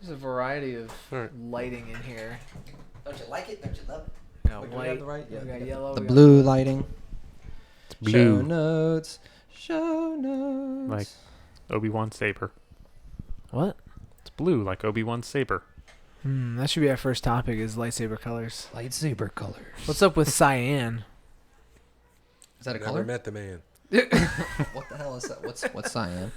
There's a variety of lighting in here. Don't you like it? Don't you love it? We got Wait, do we white. have the right? Yeah, We got the yellow. The we got blue lighting. It's blue. Show notes. Show notes. Like Obi-Wan saber. What? It's blue like Obi-Wan's saber. That should be our first topic is lightsaber colors. Lightsaber colors. What's up with cyan? Is that a Never color? met the man. What the hell is that? What's cyan?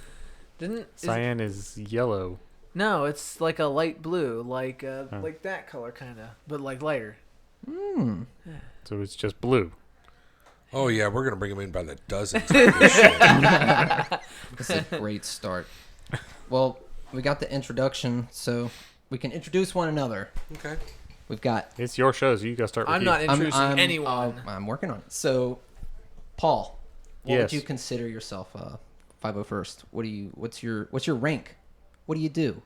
Cyan is yellow. No, it's like a light blue, like that color kind of, but like lighter. So it's just blue. Oh, yeah, we're going to bring him in by the dozens. With this shit. This is a great start. Well, we got the introduction, so we can introduce one another. Okay. We've got... It's your show, so you got to start with I'm you. not introducing anyone. I'm working on it. So, Paul, what Yes. would you consider yourself 501st? What's your rank? What do you do?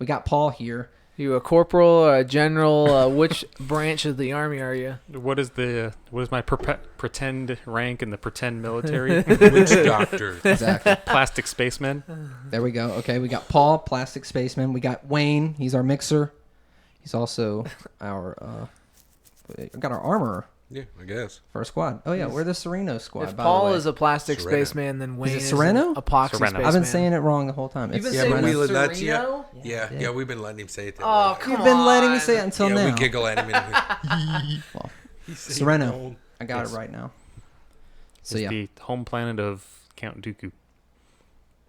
We got Paul here. You a corporal, a general? Which branch of the army are you? What is my pretend rank in the pretend military? Witch doctor. Exactly. Plastic spaceman. There we go. Okay, we got Paul, plastic spaceman. We got Wayne. He's our mixer. He's also our got our armorer Yeah, I guess. for our squad. Oh yeah, we're the Serenno Squad. If by Paul the way. is a plastic Serenno. spaceman, then Wayne is Serenno? an epoxy Serenno. spaceman. I've been saying it wrong the whole time. You've been Yeah, saying but we that's Sereno? yeah, we've been letting him say it. That Oh, way. come You've been letting me on. say it until yeah, now. we giggle at him. And Well, He's saying Serenno. old. I got Yes. it right now. So It's yeah, the home planet of Count Dooku.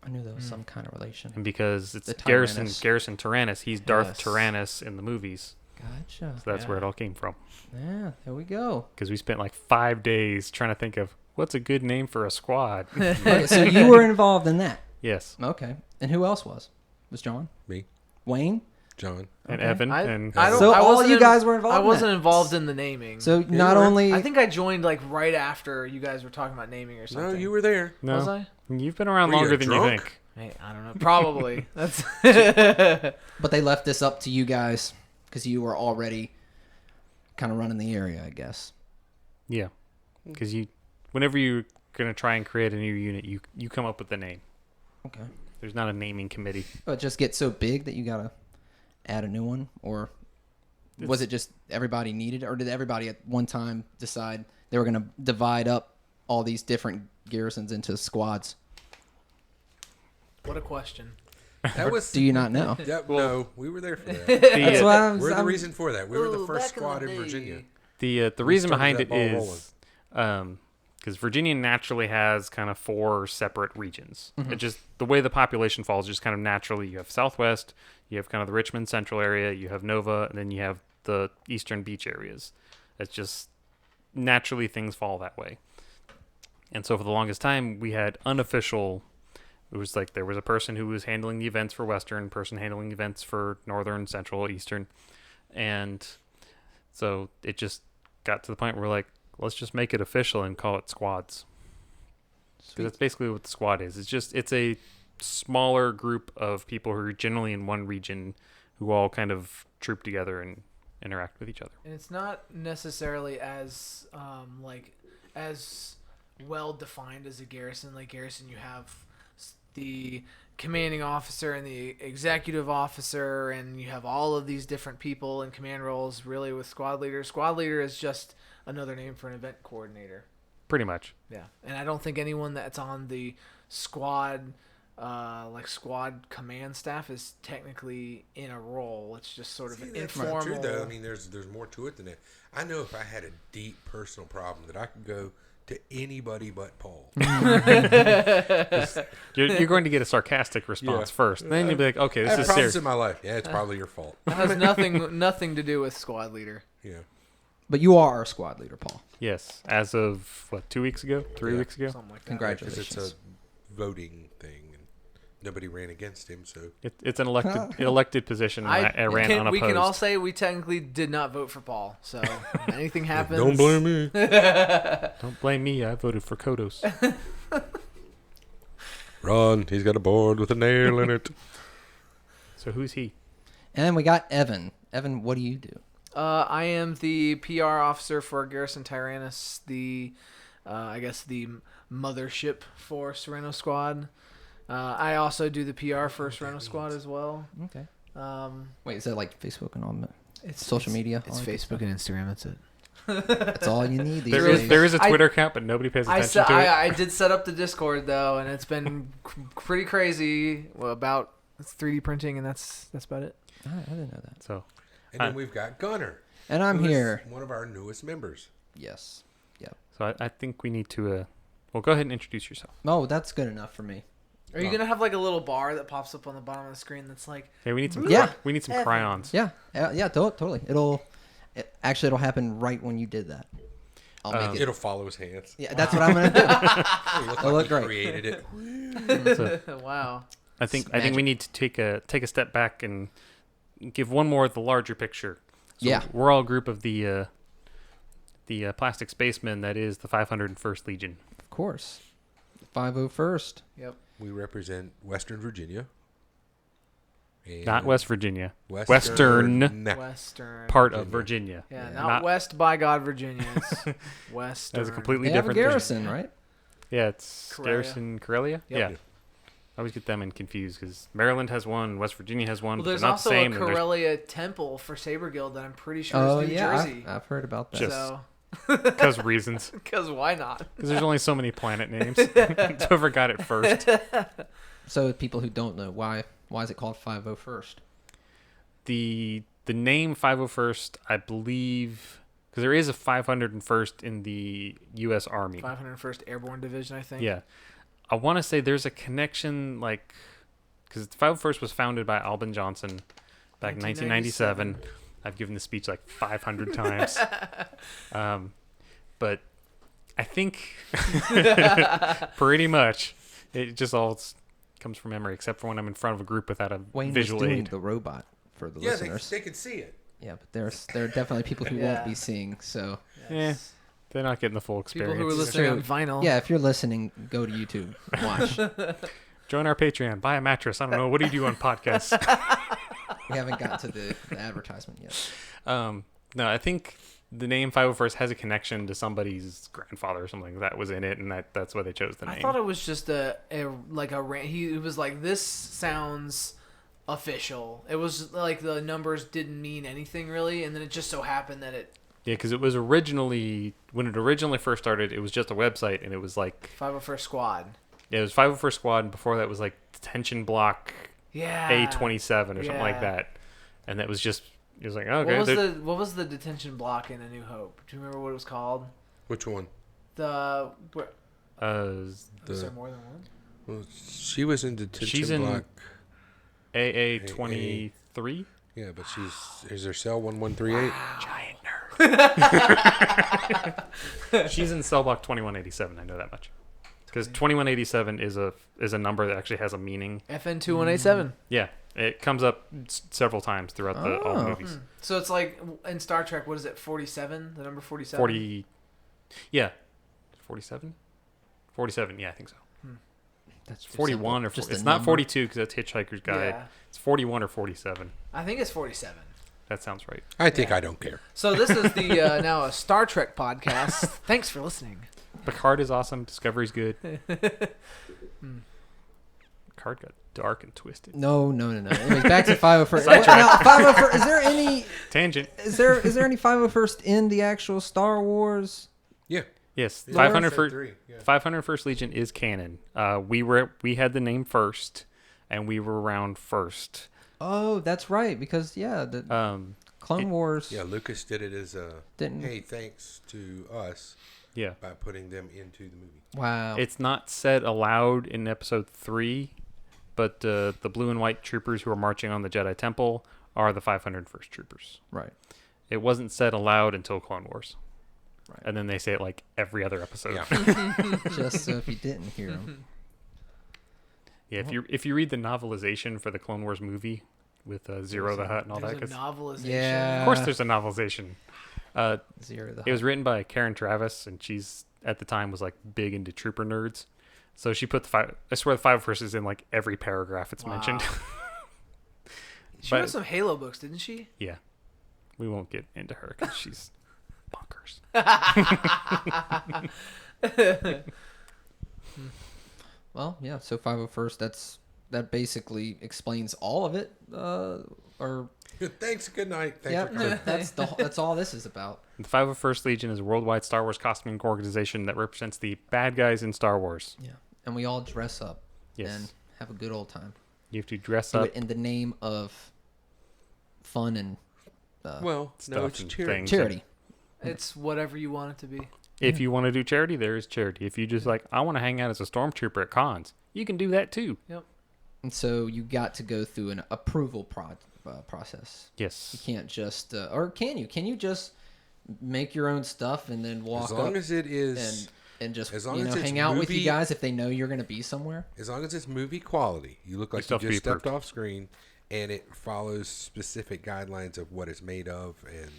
I knew there was some kind of relation. And because it's The Garrison Tyrannus. Tyrannus, he's Darth Yes. Tyrannus in the movies. Gotcha. So that's where it all came from. Yeah, there we go. Because we spent like 5 days trying to think of what's a good name for a squad. Okay, so you were involved in that. Yes. Okay. And who else was? Was John? Me, Wayne? John. And Okay. Evan. I and don't. So I all wasn't you guys were involved I in wasn't that. involved in the naming. So you not were. only I think I joined like right after you guys were talking about naming or something. No, you were there. no, Was I? you've been around Were you longer than drunk? you think. Hey, I don't know. Probably. That's. but they left this up to you guys because you were already kind of running the area, I guess. Yeah. Because whenever you're going to try and create a new unit, you come up with the name. Okay. There's not a naming committee. But it just get so big that you gotta add a new one, or was it just everybody needed, or did everybody at one time decide they were gonna divide up all these different garrisons into squads? What a question. That was. Do you not know? Yeah, no, we were there for that. That's why We're the reason for that. We were the first squad in day. Virginia. The reason started behind that it ball is because Virginia naturally has kind of 4 separate regions. It just the way the population falls, just kind of naturally. You have Southwest, you have kind of the Richmond Central area, you have Nova, and then you have the Eastern Beach areas. It's just naturally things fall that way. And so for the longest time, we had unofficial. It was like there was a person who was handling the events for Western, person handling events for Northern, Central, Eastern, and so it just got to the point where we're like, let's just make it official and call it squads. Because that's basically what the squad is. It's a smaller group of people who are generally in one region who all kind of troop together and interact with each other. And it's not necessarily as as well defined as a garrison. Like garrison, you have the commanding officer and the executive officer, and you have all of these different people in command roles. Really, with squad leader is just another name for an event coordinator. Pretty much. Yeah, and I don't think anyone that's on the squad, squad command staff, is technically in a role. It's just sort of See, an that's informal. not true, though. I mean, there's more to it than that. I know if I had a deep personal problem that I could go to anybody but Paul. You're going to get a sarcastic response first. Then you'll be like, okay, I this have is problems serious. in my life. Yeah, it's probably your fault. It has nothing to do with squad leader. Yeah. But you are our squad leader, Paul. Yes. As of, 2 weeks ago? 3 weeks ago? Something like that. Congratulations. Because it's a voting thing, and nobody ran against him, so... It's an elected position, and I ran unopposed. We can all say we technically did not vote for Paul. So anything happens. Don't blame me. Don't blame me. I voted for Kodos. Ron, he's got a board with a nail in it. So who's he? And then we got Evan. Evan, what do you do? I am the PR officer for Garrison Tyrannus, the mothership for Serenno Squad. I also do the PR for Serenno Squad as well. Okay. Wait, is that like Facebook and all that? It's Social media? It's all that good Facebook and Instagram. That's it. That's all you need these There days. is a I- Twitter account, but nobody pays I attention to it. I did set up the Discord though, and it's been pretty crazy about 3D printing, and that's about it. I didn't know that. So And then we've got Gunner. And I'm who is here. one of our newest members. Yes. Yeah. So I think we need to. Well, go ahead and introduce yourself. Oh, that's good enough for me. Are you gonna have like a little bar that pops up on the bottom of the screen that's like? Hey, we need some. Yeah. We need some crayons. Yeah. Totally. It'll happen right when you did that. I'll make it. It'll follow his hands. Yeah, that's what I'm gonna do. It'll look great. Created it. So Wow. I think we need to take a step back and give one more of the larger picture. So Yeah. We're all a group of the plastic spacemen that is the 501st Legion. Of course. 501st. Yep. We represent Western Virginia. And Not West Virginia. Western. Western. Part of Virginia. Yeah, Yeah. not West by God, Virginia. It's Western. That's a completely They have a different garrison, right? Yeah, it's Corellia. Garrison Corellia. Yep. Yeah. I always get them in confused because Maryland has one, West Virginia has one, Well, but there's they're not also the same. a and there's- Corellia temple for Saber Guild that I'm pretty sure Oh, is New yeah. Jersey. I've heard about that. Just- So, because reasons. because why not? Because there's only so many planet names. Whoever got it first. So people who don't know, why is it called 501st? The name 501st, I believe, because there is a 501st in the U.S. Army. 501st Airborne Division, I think. Yeah. I want to say there's a connection, like, because the 501st was founded by Albin Johnson back in 1997. I've given the speech like 500 times. But I think pretty much it just all comes from memory, except for when I'm in front of a group without a Wayne visual was doing aid. the robot for the Yeah, listeners. they can see it. Yeah, but there are definitely people who Yeah. won't be seeing. So Yes. They're not getting the full People experience. who are listening So, on vinyl. yeah, if you're listening, go to YouTube, watch. Join our Patreon. Buy a mattress. I don't know. What do you do on podcasts? We haven't got to the advertisement yet. No, I think the name 501st has a connection to somebody's grandfather or something that was in it, and that's why they chose the name. I thought it was just he was like, this sounds official. It was like the numbers didn't mean anything really, and then it just so happened that it Yeah, because it was originally, when it originally first started, it was just a website, and it was like, 501st Squad. yeah, it was 501st Squad, and before that was like Detention Block Yeah. A27 or something like Yeah. that. And that was just, it was like, okay. What was the detention block in A New Hope? Do you remember what it was called? Which one? Was The- there more than one? Well, she was in detention She's in- block. AA23? Yeah, but is her cell 1138? Giant nerd. She's in cell block 2187, I know that much. Because 2187 is a number that actually has a meaning. FN 2187. Yeah, it comes up several times throughout all the movies. So it's like in Star Trek, what is it? 47? The number 47? 40, yeah, 47? 47, yeah, I think so. That's 41 or just it's a not number. 42 because that's Hitchhiker's Guide. Yeah. It's 41 or 47. I think it's 47. That sounds right. I think I don't care. So this is the now a Star Trek podcast. Thanks for listening. Picard is awesome. Discovery's good. Picard got dark and twisted. No. Anyways, back to 501st. Sidetrack. Now, 501st. Is there any? Tangent. Is there any 501st in the actual Star Wars? Yeah. Yes, Yeah, 501st, three, yeah. 501st Legion is canon. We had the name first, and we were around first. Oh, that's right. Because the Clone Wars. Yeah, Lucas did it as a, Didn't- hey, thanks to us Yeah. by putting them into the movie. Wow. It's not said aloud in episode 3, but the blue and white troopers who are marching on the Jedi Temple are the 501st troopers. right. It wasn't said aloud until Clone Wars. Right. And then they say it like every other episode. Yeah. Just so if you didn't hear them. Yeah, if you read the novelization for the Clone Wars movie with Zero the Hutt and all that, There's 'cause a novelization. Yeah. of course there's a novelization. Zero the It was written by Karen Travis, and she's at the time was like big into trooper nerds. So she put I swear the 501st is in like every paragraph it's Wow. mentioned. She But- wrote some Halo books, didn't she? Yeah, we won't get into her because she's bonkers. Well, yeah. So 501st. That basically explains all of it. or Thanks. Good night. Thanks yeah, for coming. that's all this is about. The 501st Legion is a worldwide Star Wars costuming organization that represents the bad guys in Star Wars. Yeah, and we all dress up Yes. and have a good old time. You have to dress Do up. it in the name of fun and Well, no, Stuff it's and charity. things. charity. It's whatever you want it to be. If you want to do charity, there is charity. If you just like, I want to hang out as a stormtrooper at cons, you can do that too. Yep. And so you got to go through an approval process. Yes. You can't just, or can you? Can you just make your own stuff and then walk As long up as it is, and just as long as it's hang out with you movie- guys if they know you're going to be somewhere? as long as it's movie quality, you look like still you have to just be stepped approved. off screen, and it follows specific guidelines of what it's made of and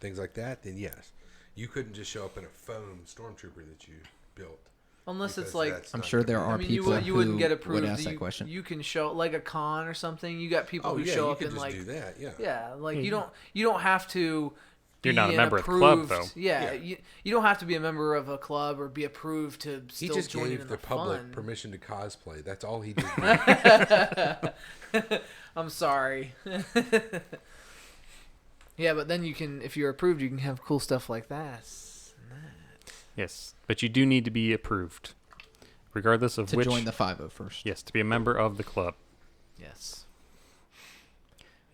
things like that. Then yes, you couldn't just show up in a foam stormtrooper that you built. Unless it's because like, that's I'm not sure gonna there be- are I mean, people you wouldn't who get approved. would ask you, that question. You can show like a con or something. You got people Oh who yeah, show you up could in just like do that. Yeah. yeah, like you don't have to. You're be not a an member of the club, approved- though. Yeah, Yeah. You don't have to be a member of a club or be approved to He still just join in gave the the public fun. permission to cosplay. That's all he did. I'm sorry. Yeah, but then you can, if you're approved, you can have cool stuff like that. Yes. But you do need to be approved, regardless of To which. join the 501st. Yes, to be a member of the club. Yes.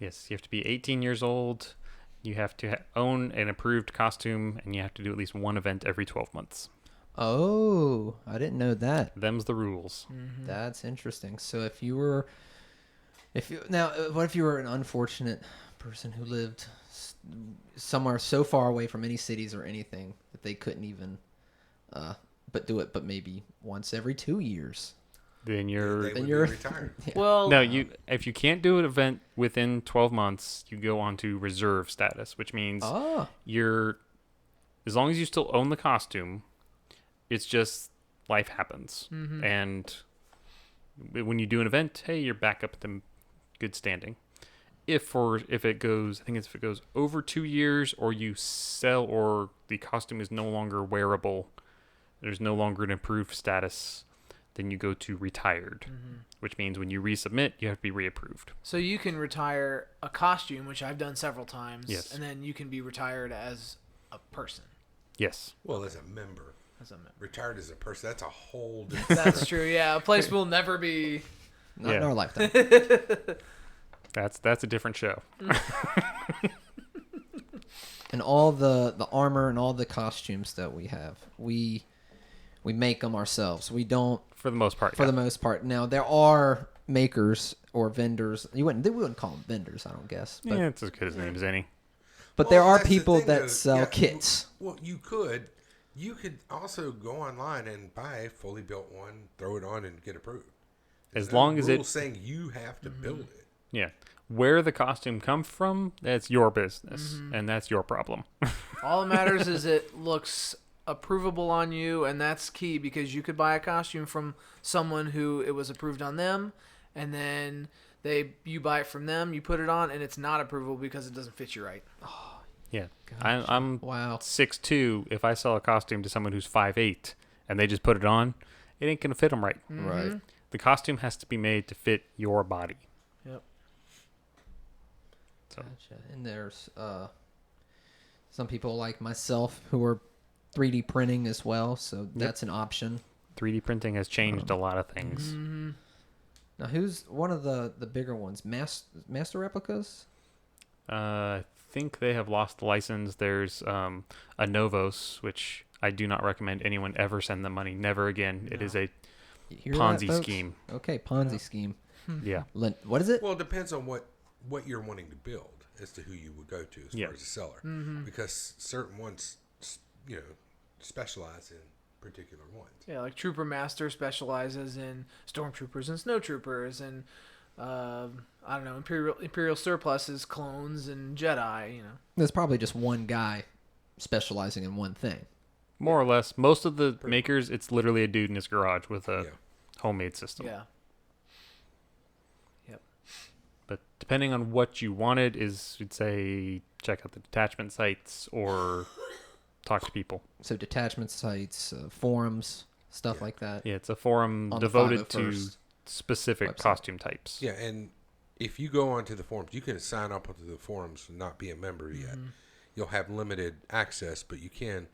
Yes, you have to be 18 years old. You have to own an approved costume, and you have to do at least one event every 12 months. Oh, I didn't know that. Them's the rules. That's interesting. So what if you were an unfortunate person who lived somewhere so far away from any cities or anything that they couldn't even, but maybe once every 2 years. Then you're They would you're- be retired. Well, no. If you can't do an event within 12 months, you go on to reserve status, which means Oh, you're as long as you still own the costume. It's just life happens, and when you do an event, hey, you're back up at the good standing. If it goes, I think if it goes over 2 years, or you sell, or the costume is no longer wearable, there's no longer an approved status, then you go to retired, which means when you resubmit, you have to be reapproved. so you can retire a costume, which I've done several times, Yes. and then you can be retired as a person. Yes. Well, as a member, As a member. retired as a person, that's a whole different. That's true. Yeah, a place will never be. not in Yeah. our lifetime. That's a different show. And all the armor and all the costumes that we have, we make them ourselves. We don't, For the most part. for the most part. Now there are makers or vendors. We wouldn't call them vendors, I don't guess. But yeah, it's as good as name as any. but there Well, are that's the people thing, that though. sell Yeah, kits. Well, you could also go online and buy a fully built one, throw it on, and get approved. As There's no long as rule it- saying you have to build it. Yeah. Where the costume comes from, that's your business, and that's your problem. All that matters is it looks approvable on you, and that's key because you could buy a costume from someone who it was approved on them, and then you buy it from them, you put it on, and it's not approvable because it doesn't fit you right. Yeah. Gotcha. I'm Wow. 6'2". If I sell a costume to someone who's 5'8", and they just put it on, it ain't going to fit them right. Right. The costume has to be made to fit your body. Yep. So, Gotcha. And there's some people like myself who are 3D printing as well, so that's an option. 3D printing has changed a lot of things. Now, who's one of the bigger ones? Master Replicas? I think they have lost the license. There's a Novos, which I do not recommend anyone ever send them money. Never again. It is a You hear that, Ponzi folks? scheme. Okay, Ponzi scheme. Yeah. What is it? Well, it depends on what you're wanting to build as to who you would go to as Yeah. far as a seller, Mm-hmm. because certain ones, specialize in particular ones. Yeah, like Trooper Master specializes in stormtroopers and snowtroopers, and I don't know, Imperial Surplus is clones and Jedi. There's probably just one guy specializing in one thing. More or less. Most of the makers, it's literally a dude in his garage with a Yeah. homemade system. Yeah. Yep. But depending on what you wanted is, you'd say, check out the detachment sites or talk to people. So detachment sites, forums, stuff like that. Yeah, it's a forum On the devoted to 501st specific website. costume types. Yeah, and if you go onto the forums, you can sign up onto the forums and not be a member yet. You'll have limited access, but you can.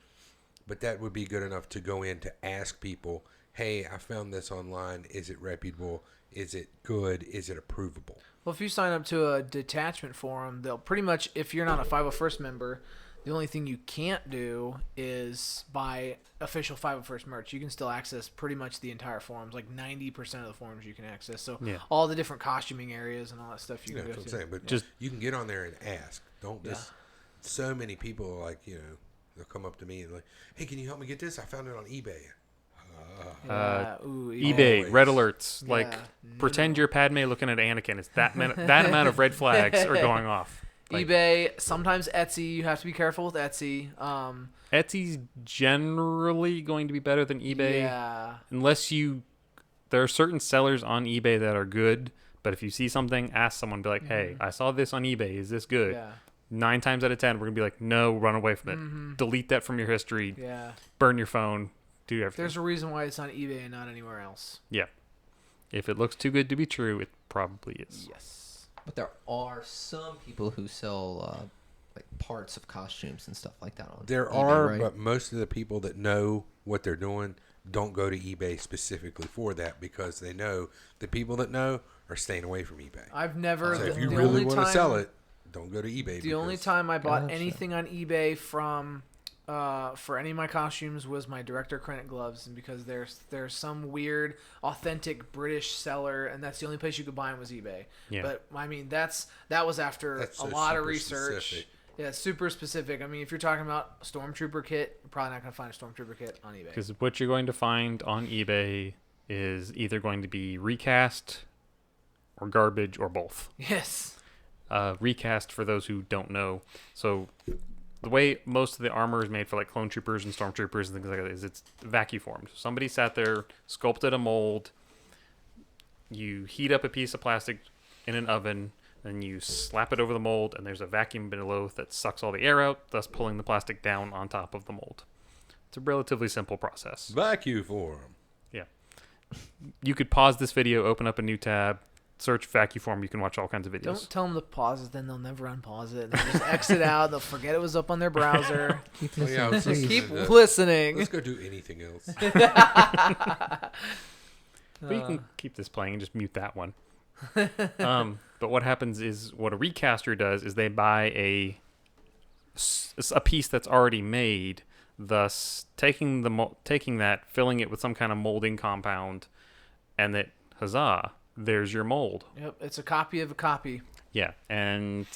But that would be good enough to go in to ask people, hey, I found this online. Is it reputable? Is it good? Is it approvable? Well, if you sign up to a detachment forum, they'll pretty much, if you're not a 501st member, the only thing you can't do is buy official 501st merch. You can still access pretty much the entire forums, like 90% of the forums you can access. So all the different costuming areas and all that stuff you can go That's to. what I'm saying. But just you can get on there and ask. Don't just. So many people are like, they'll come up to me and like, hey, can you help me get this? I found it on eBay. eBay, red alerts. Like, pretend you're Padme looking at Anakin. It's that amount of red flags are going off. Like, eBay, sometimes Etsy. You have to be careful with Etsy. Etsy's generally going to be better than eBay. Yeah. Unless there are certain sellers on eBay that are good, but if you see something, ask someone, be like, hey, I saw this on eBay. Is this good? Yeah. 9 times out of 10, we're going to be like, no, run away from it. Delete that from your history. Yeah. Burn your phone. Do everything. There's a reason why it's on eBay and not anywhere else. Yeah. If it looks too good to be true, it probably is. Yes. But there are some people who sell like parts of costumes and stuff like that on There eBay, are, right? but most of the people that know what they're doing don't go to eBay specifically for that because they know the people that know are staying away from eBay. I've never. So if the you really only want to time- sell it, don't go to eBay. The only because- time I bought Gotcha. anything on eBay from for any of my costumes was my Director Krennic gloves, and because there's some weird authentic British seller, and that's the only place you could buy them was eBay. Yeah. But I mean that was after That's a so lot of super research. specific. Yeah, super specific. I mean, if you're talking about a Stormtrooper kit, you're probably not gonna find a Stormtrooper kit on eBay. Because what you're going to find on eBay is either going to be recast or garbage or both. Yes. Recast, for those who don't know. So the way most of the armor is made for like clone troopers and stormtroopers and things like that is it's vacuum formed. Somebody sat there, sculpted a mold. You heat up a piece of plastic in an oven, and you slap it over the mold, and there's a vacuum below that sucks all the air out, thus pulling the plastic down on top of the mold. It's a relatively simple process. Vacuum form. Yeah. You could pause this video, open up a new tab, search vacuum form. You can watch all kinds of videos. Don't tell them to pause it, then they'll never unpause it. They'll just exit out. They'll forget it was up on their browser. Keep Oh, yeah, I was listening, listening Keep to that. listening. Let's go do anything else. But you can keep this playing and just mute that one. But what happens is what a recaster does is they buy a piece that's already made, thus taking that, filling it with some kind of molding compound, and that, huzzah, there's your mold. Yep, it's a copy of a copy. Yeah, and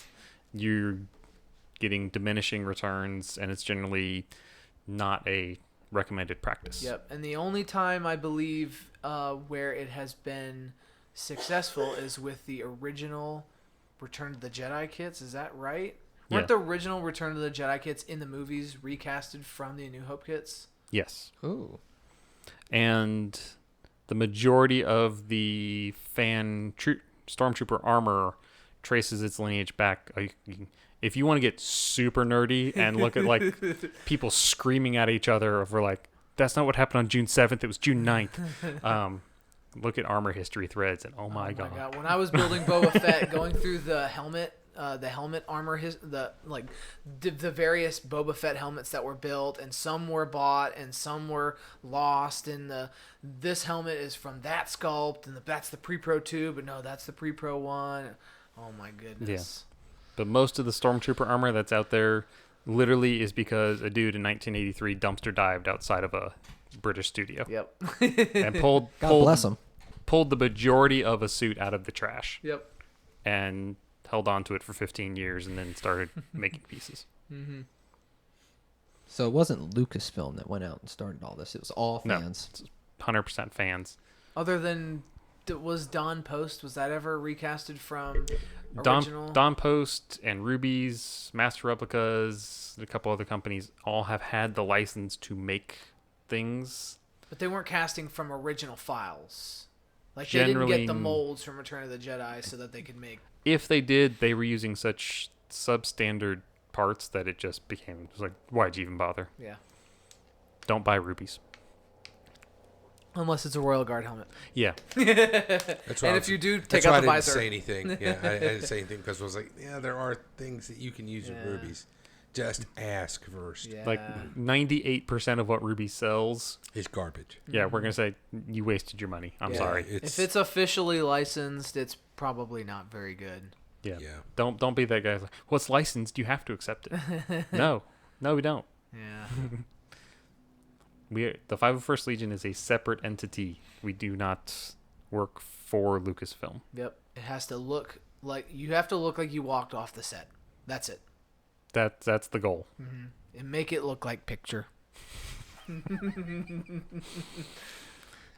you're getting diminishing returns, and it's generally not a recommended practice. Yep, and the only time I believe where it has been successful is with the original Return of the Jedi kits. Is that right? Yeah. Weren't the original Return of the Jedi kits in the movies recasted from the A New Hope kits? Yes. Ooh. And the majority of the stormtrooper armor traces its lineage back. If you want to get super nerdy and look at like people screaming at each other over like, that's not what happened on June 7th, it was June 9th. Look at armor history threads, and oh my god. When I was building Boba Fett, going through the helmet armor, the various Boba Fett helmets that were built, and some were bought and some were lost, and this helmet is from that sculpt, and that's the pre-pro 2, but no, that's the pre-pro 1. Oh my goodness. Yeah. But most of the stormtrooper armor that's out there literally is because a dude in 1983 dumpster dived outside of a British studio. Yep. And pulled bless him. Pulled the majority of a suit out of the trash. Yep. And held on to it for 15 years and then started making pieces. Mm-hmm. So it wasn't Lucasfilm that went out and started all this. It was all fans. No, 100% fans. Other than, was Don Post, was that ever recasted from original? Don Post and Ruby's, Master Replicas, a couple other companies all have had the license to make things. But they weren't casting from original files. Like, they Generally, didn't get the molds from Return of the Jedi so that they could make... If they did, they were using such substandard parts that it just became... It was like, why'd you even bother? Yeah. Don't buy rubies. Unless it's a Royal Guard helmet. Yeah. That's why And I if you do, that's take why out I the didn't visor. say anything. Yeah, I didn't say anything because I was like, yeah, there are things that you can use with Yeah. rubies. Just ask first. Yeah. Like 98% of what Ruby sells, It's garbage. yeah, we're going to say you wasted your money. I'm Yeah. sorry. If it's officially licensed, it's probably not very good. Yeah. Yeah. Don't be that guy. Like, well, it's licensed. You have to accept it. No, we don't. Yeah. The 501st Legion is a separate entity. We do not work for Lucasfilm. Yep. It has to look like you have to look like you walked off the set. That's it. That's the goal. And make it look like picture.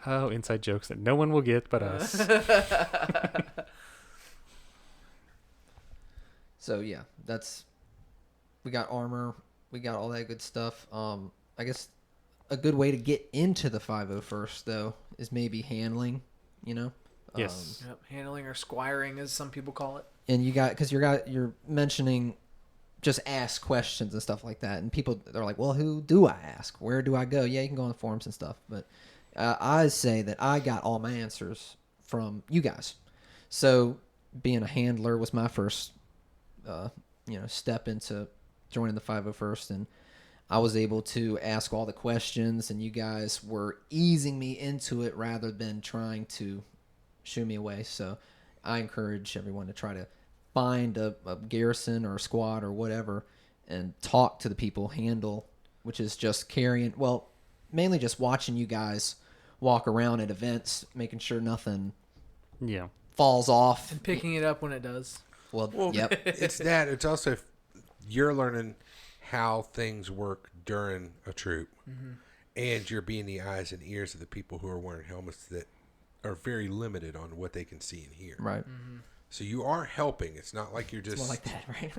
Oh, inside jokes that no one will get but us. So yeah, we got armor, we got all that good stuff. I guess a good way to get into the 501st though is maybe handling, you know. Yes. Yep. Handling or squiring, as some people call it. And you got because you're mentioning just ask questions and stuff like that, and people they're like, well, who do I ask? Where do I go? Yeah, you can go on the forums and stuff, but I say that I got all my answers from you guys. So being a handler was my first step into joining the 501st, and I was able to ask all the questions, and you guys were easing me into it rather than trying to shoo me away. So I encourage everyone to try to find a garrison or a squad or whatever and talk to the people. Handle, which is just carrying, well, mainly just watching you guys walk around at events, making sure nothing Yeah. falls off. And picking it up when it does. Well, yep. It's that. It's also you're learning how things work during a troop, and you're being the eyes and ears of the people who are wearing helmets that are very limited on what they can see and hear. Right. So you are helping. It's not like you're just. More like that, right?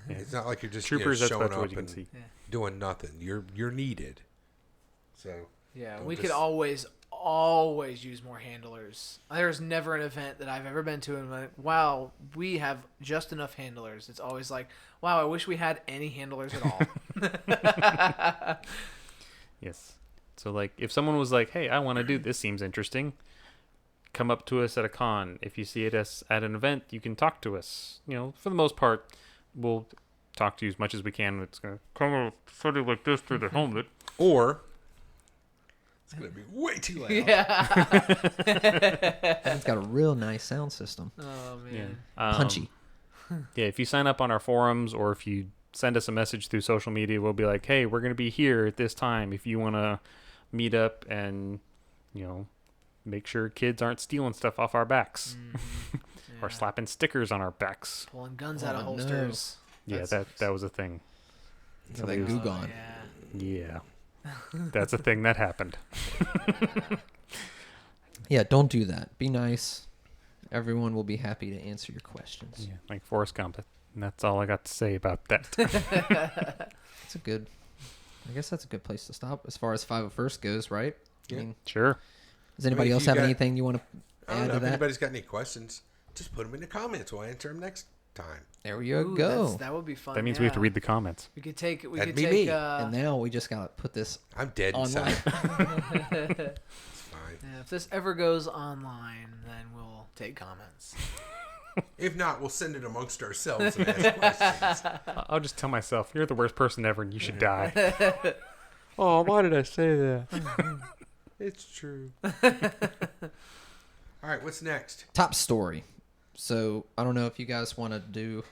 It's not like you're just Troopers, that's showing about what up you can and see. doing nothing. You're needed. So Yeah, Don't we just- could always use more handlers. There's never an event that I've ever been to and I'm like, wow, we have just enough handlers. It's always like, wow, I wish we had any handlers at all. Yes. So, like, if someone was like, hey, I want to do this, seems interesting, come up to us at a con. If you see it as at an event, you can talk to us. You know, for the most part, we'll talk to you as much as we can. It's going to come out something like this through the helmet. or it's gonna be way too loud. Yeah. It's got a real nice sound system. Oh Yeah. man. Punchy. Yeah, if you sign up on our forums or if you send us a message through social media, we'll be like, hey, we're going to be here at this time if you want to meet up and, you know, make sure kids aren't stealing stuff off our backs or Yeah. slapping stickers on our backs. Pulling guns out of Oh, no. holsters. Yeah, That's- that was a thing. So that goo gone. Yeah. Yeah. That's a thing that happened. Yeah, don't do that. Be nice. Everyone will be happy to answer your questions. Yeah, like Forrest Gump. And that's all I got to say about that. It's a good. I guess that's a good place to stop as far as 501st goes, right? Yeah. I mean, Sure. does anybody if else you have got- anything you want to I don't add know to if that? anybody's got any questions. Just put them in the comments. We'll answer them next time. There you Ooh, go. that would be fun. That means we have to yeah. read the comments. We could take. We That'd could be take. me. And now we just gotta put this I'm dead online. inside. It's fine. Yeah, if this ever goes online, then we'll take comments. If not, we'll send it amongst ourselves and ask questions. I'll just tell myself, you're the worst person ever and you should die. Oh, why did I say that? It's true. All right, what's next? Top story. So I don't know if you guys want to do,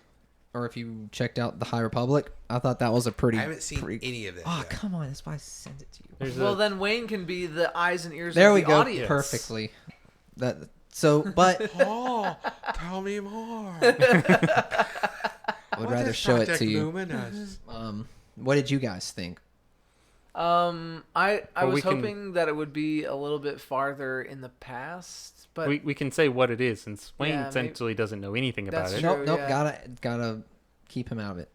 or if you checked out the High Republic. I thought that was a pretty. I haven't seen pretty, any of that. Oh yet. come on! That's why I sent it to you. There's Well, a, then Wayne can be the eyes and ears There of we the go. audience. Perfectly. That. So, but Oh, tell me more. I would rather show it to you. Luminous? What did you guys think? I Well, was we can- hoping that it would be a little bit farther in the past, but we can say what it is since Wayne Yeah, essentially doesn't know anything about That's it. true. Nope. yeah. Gotta keep him out of it.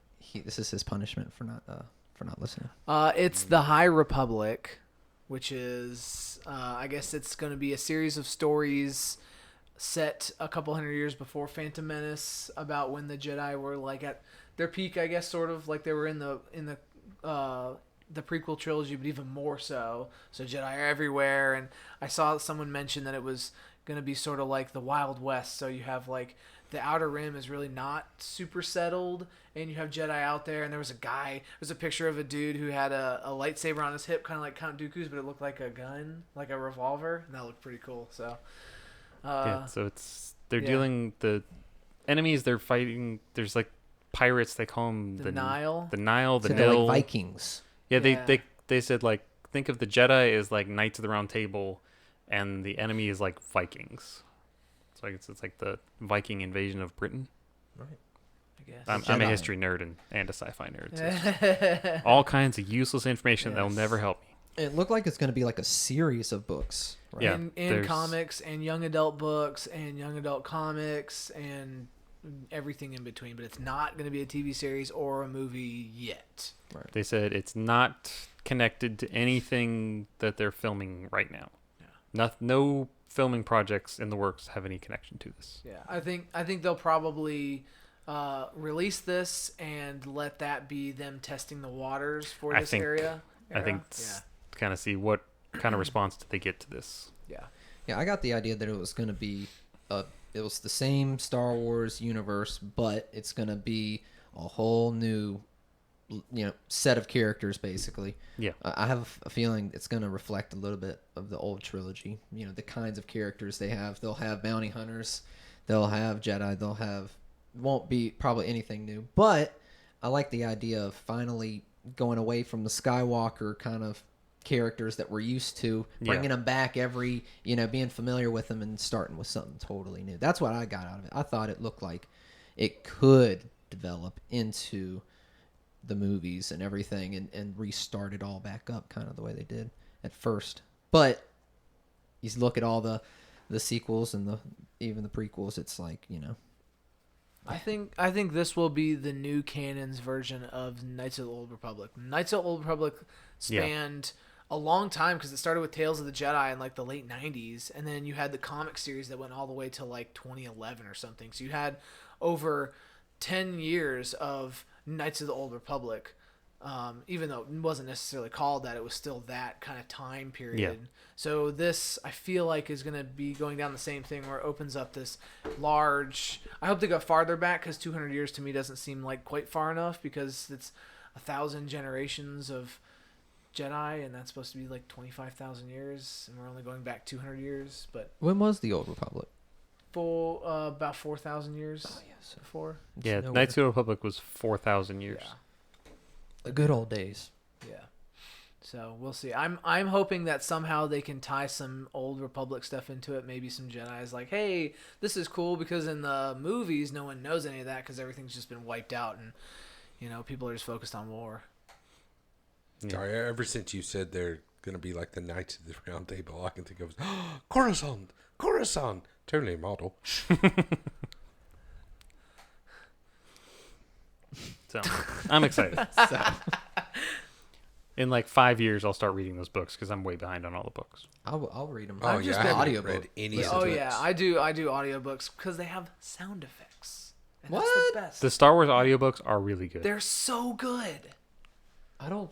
This is his punishment for not listening. it's the High Republic, which is I guess it's going to be a series of stories set a couple hundred years before Phantom Menace about when the Jedi were like at their peak, I guess, sort of like they were in the the prequel trilogy, but even more so. So Jedi are everywhere, and I saw someone mention that it was going to be sort of like the Wild West. So you have like the Outer Rim is really not super settled, and you have Jedi out there. And there's a picture of a dude who had a lightsaber on his hip, kind of like Count Dooku's, but it looked like a gun, like a revolver, and that looked pretty cool. So so they're dealing the enemies they're fighting. There's like pirates. They call them the Nile, the So they're Nil. like Vikings. Yeah, Yeah. they said like think of the Jedi as like Knights of the Round Table, and the enemy is like Vikings. It's like the Viking invasion of Britain. Right. I guess. I'm a Jedi. history nerd and a sci-fi nerd. So all kinds of useless information that'll Yes. never help me. It looked like it's going to be like a series of books. Right? Yeah, and there's- comics and young adult books and young adult comics and everything in between, but it's not going to be a TV series or a movie yet. They said it's not connected to anything that they're filming right now. Yeah. No filming projects in the works have any connection to this. Yeah, I think they'll probably release this and let that be them testing the waters for I this think- area. I think to kind of see what kind of response did they get to this. Yeah. Yeah, I got the idea that it was going to be it was the same Star Wars universe, but it's going to be a whole new set of characters basically. Yeah. I have a feeling it's going to reflect a little bit of the old trilogy, the kinds of characters they have. They'll have bounty hunters, they'll have Jedi, won't be probably anything new, but I like the idea of finally going away from the Skywalker kind of characters that we're used to, bringing them back every, being familiar with them and starting with something totally new. That's what I got out of it. I thought it looked like it could develop into the movies and everything and restart it all back up kind of the way they did at first. But you look at all the sequels and even the prequels, it's like, I think this will be the new canon's version of Knights of the Old Republic. Knights of the Old Republic spanned a long time because it started with Tales of the Jedi in like the late 90s, and then you had the comic series that went all the way to like 2011 or something. So you had over 10 years of Knights of the Old Republic. Even though it wasn't necessarily called that, it was still that kind of time period. Yeah. So this, I feel like, is going to be going down the same thing where it opens up this large... I hope they go farther back, because 200 years to me doesn't seem like quite far enough, because it's 1,000 generations of Jedi, and that's supposed to be like 25,000 years, and we're only going back 200 years. But when was the Old Republic? about 4,000 years before. Yeah, nowhere. Knights of the Republic was 4,000 years. Yeah. The good old days. Yeah. So we'll see. I'm hoping that somehow they can tie some Old Republic stuff into it. Maybe some Jedi's like, hey, this is cool, because in the movies no one knows any of that because everything's just been wiped out and people are just focused on war. Yeah. Sorry, ever since you said they're going to be like the Knights of the Round Table, all I can think of is Coruscant, totally model. So I'm excited. In like 5 years, I'll start reading those books because I'm way behind on all the books. I'll read them. Oh, I've yeah, just I been- haven't audiobook. read any Listen of Oh it. yeah, I do audiobooks because they have sound effects. And that's What? the best. The Star Wars audiobooks are really good. They're so good. I don't.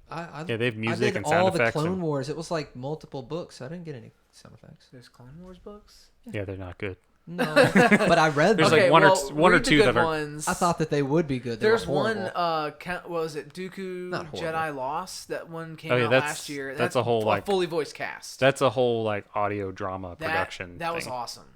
I Yeah, they have I music did and sound all the effects Clone and- Wars. It was like multiple books. I didn't get any sound effects. There's Clone Wars books. Yeah, they're not good. No, but I read There's them. like one or read the two good that are- ones. I thought that they would be good. They There's were one. horrible. What was it? Dooku Not horrible. Jedi Lost. That one came Oh, yeah, out that's- last year. that's a whole, like- fully voice cast. That's a whole like audio drama That- production. That was thing. awesome.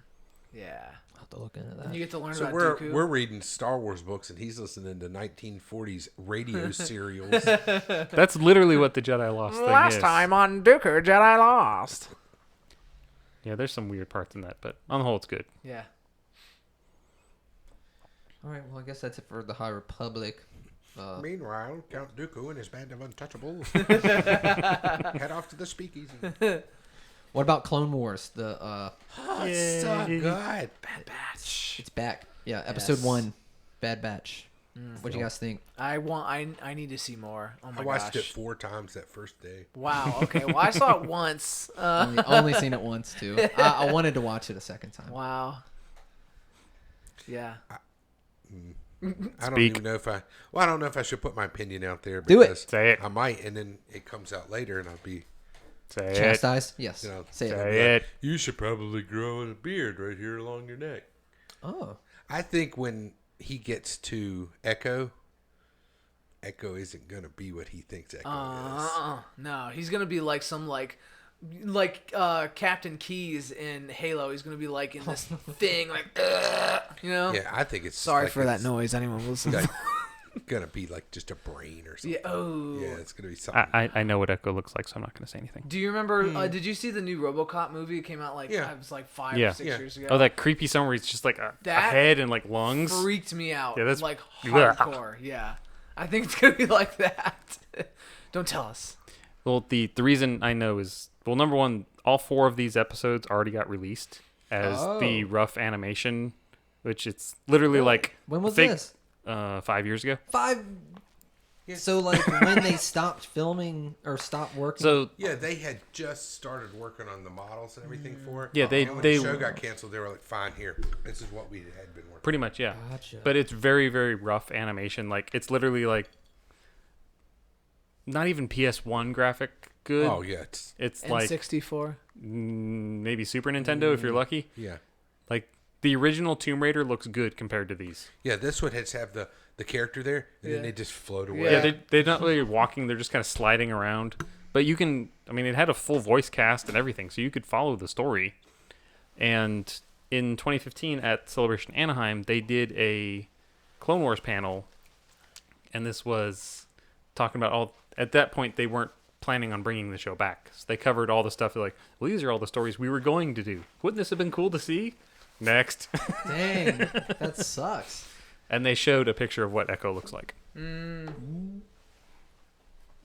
Yeah. I'll have to look into And that. you get to learn So about Dooku. we're reading Star Wars books, and he's listening to 1940s radio serials. That's literally what the Jedi Lost thing Last is. time on Dooku Jedi Lost. Yeah, there's some weird parts in that, but on the whole, it's good. Yeah. All right. Well, I guess that's it for the High Republic. Meanwhile, Count Dooku and his band of untouchables head off to the speakeasy. What about Clone Wars? The Oh, it's so good. Bad Batch. it's back. Yeah, episode Yes. 1, Bad Batch. What do you guys think? I need to see more. Oh my I watched gosh. it 4 times that first day. Wow. Okay. Well, I saw it once. Only seen it once too. I wanted to watch it a second time. Wow. Yeah. I don't Speak. even know if I. Well, I don't know if I should put my opinion out there Do it. because Say it. I might, and then it comes out later, and I'll be, Say it. Chastised? Yes. you know, Say it. Say it. you should probably grow a beard right here along your neck. Oh. I think when he gets to Echo isn't gonna be what he thinks Echo is. No, he's gonna be like some like Captain Keyes in Halo. He's gonna be like in this thing, like you know. Yeah, I think it's. Sorry like for that it's noise. Anyone listening? Like, gonna be like just a brain or something. Yeah. Oh. Yeah, it's gonna be something. I know what Echo looks like, so I'm not going to say anything. Do you remember? Did you see the new RoboCop movie? It came out like Yeah. it was like 5 Yeah. or 6 years ago. Oh, that creepy song where it's just like a That head and like lungs. freaked me out. Yeah, that's- like Yeah. hardcore. Yeah, I think it's gonna be like that. Don't tell us. Well, the reason I know is, well, number one, all 4 of these episodes already got released as the rough animation, which it's literally like When was fake- this? 5 years ago. 5. So, like, when they stopped filming or stopped working. So Yeah, they had just started working on the models and everything for it. Yeah, they- And when they- the show got canceled, they were like, "Fine, here. This is what we had been working." pretty much, yeah. Gotcha. But it's very, very rough animation. Like, it's literally like not even PS1 graphic good. Oh yeah, It's And like 64. maybe Super Nintendo if you're lucky. yeah. Like, the original Tomb Raider looks good compared to these. Yeah, this one has have the character there, and then Yeah. they just float away. Yeah, they're not really walking. They're just kind of sliding around. But you can, I mean, it had a full voice cast and everything, so you could follow the story. And in 2015 at Celebration Anaheim, they did a Clone Wars panel, and this was talking about all. At that point, they weren't planning on bringing the show back, so they covered all the stuff. They're like, well, these are all the stories we were going to do. Wouldn't this have been cool to see? Next. Dang, that sucks. And they showed a picture of what Echo looks like. And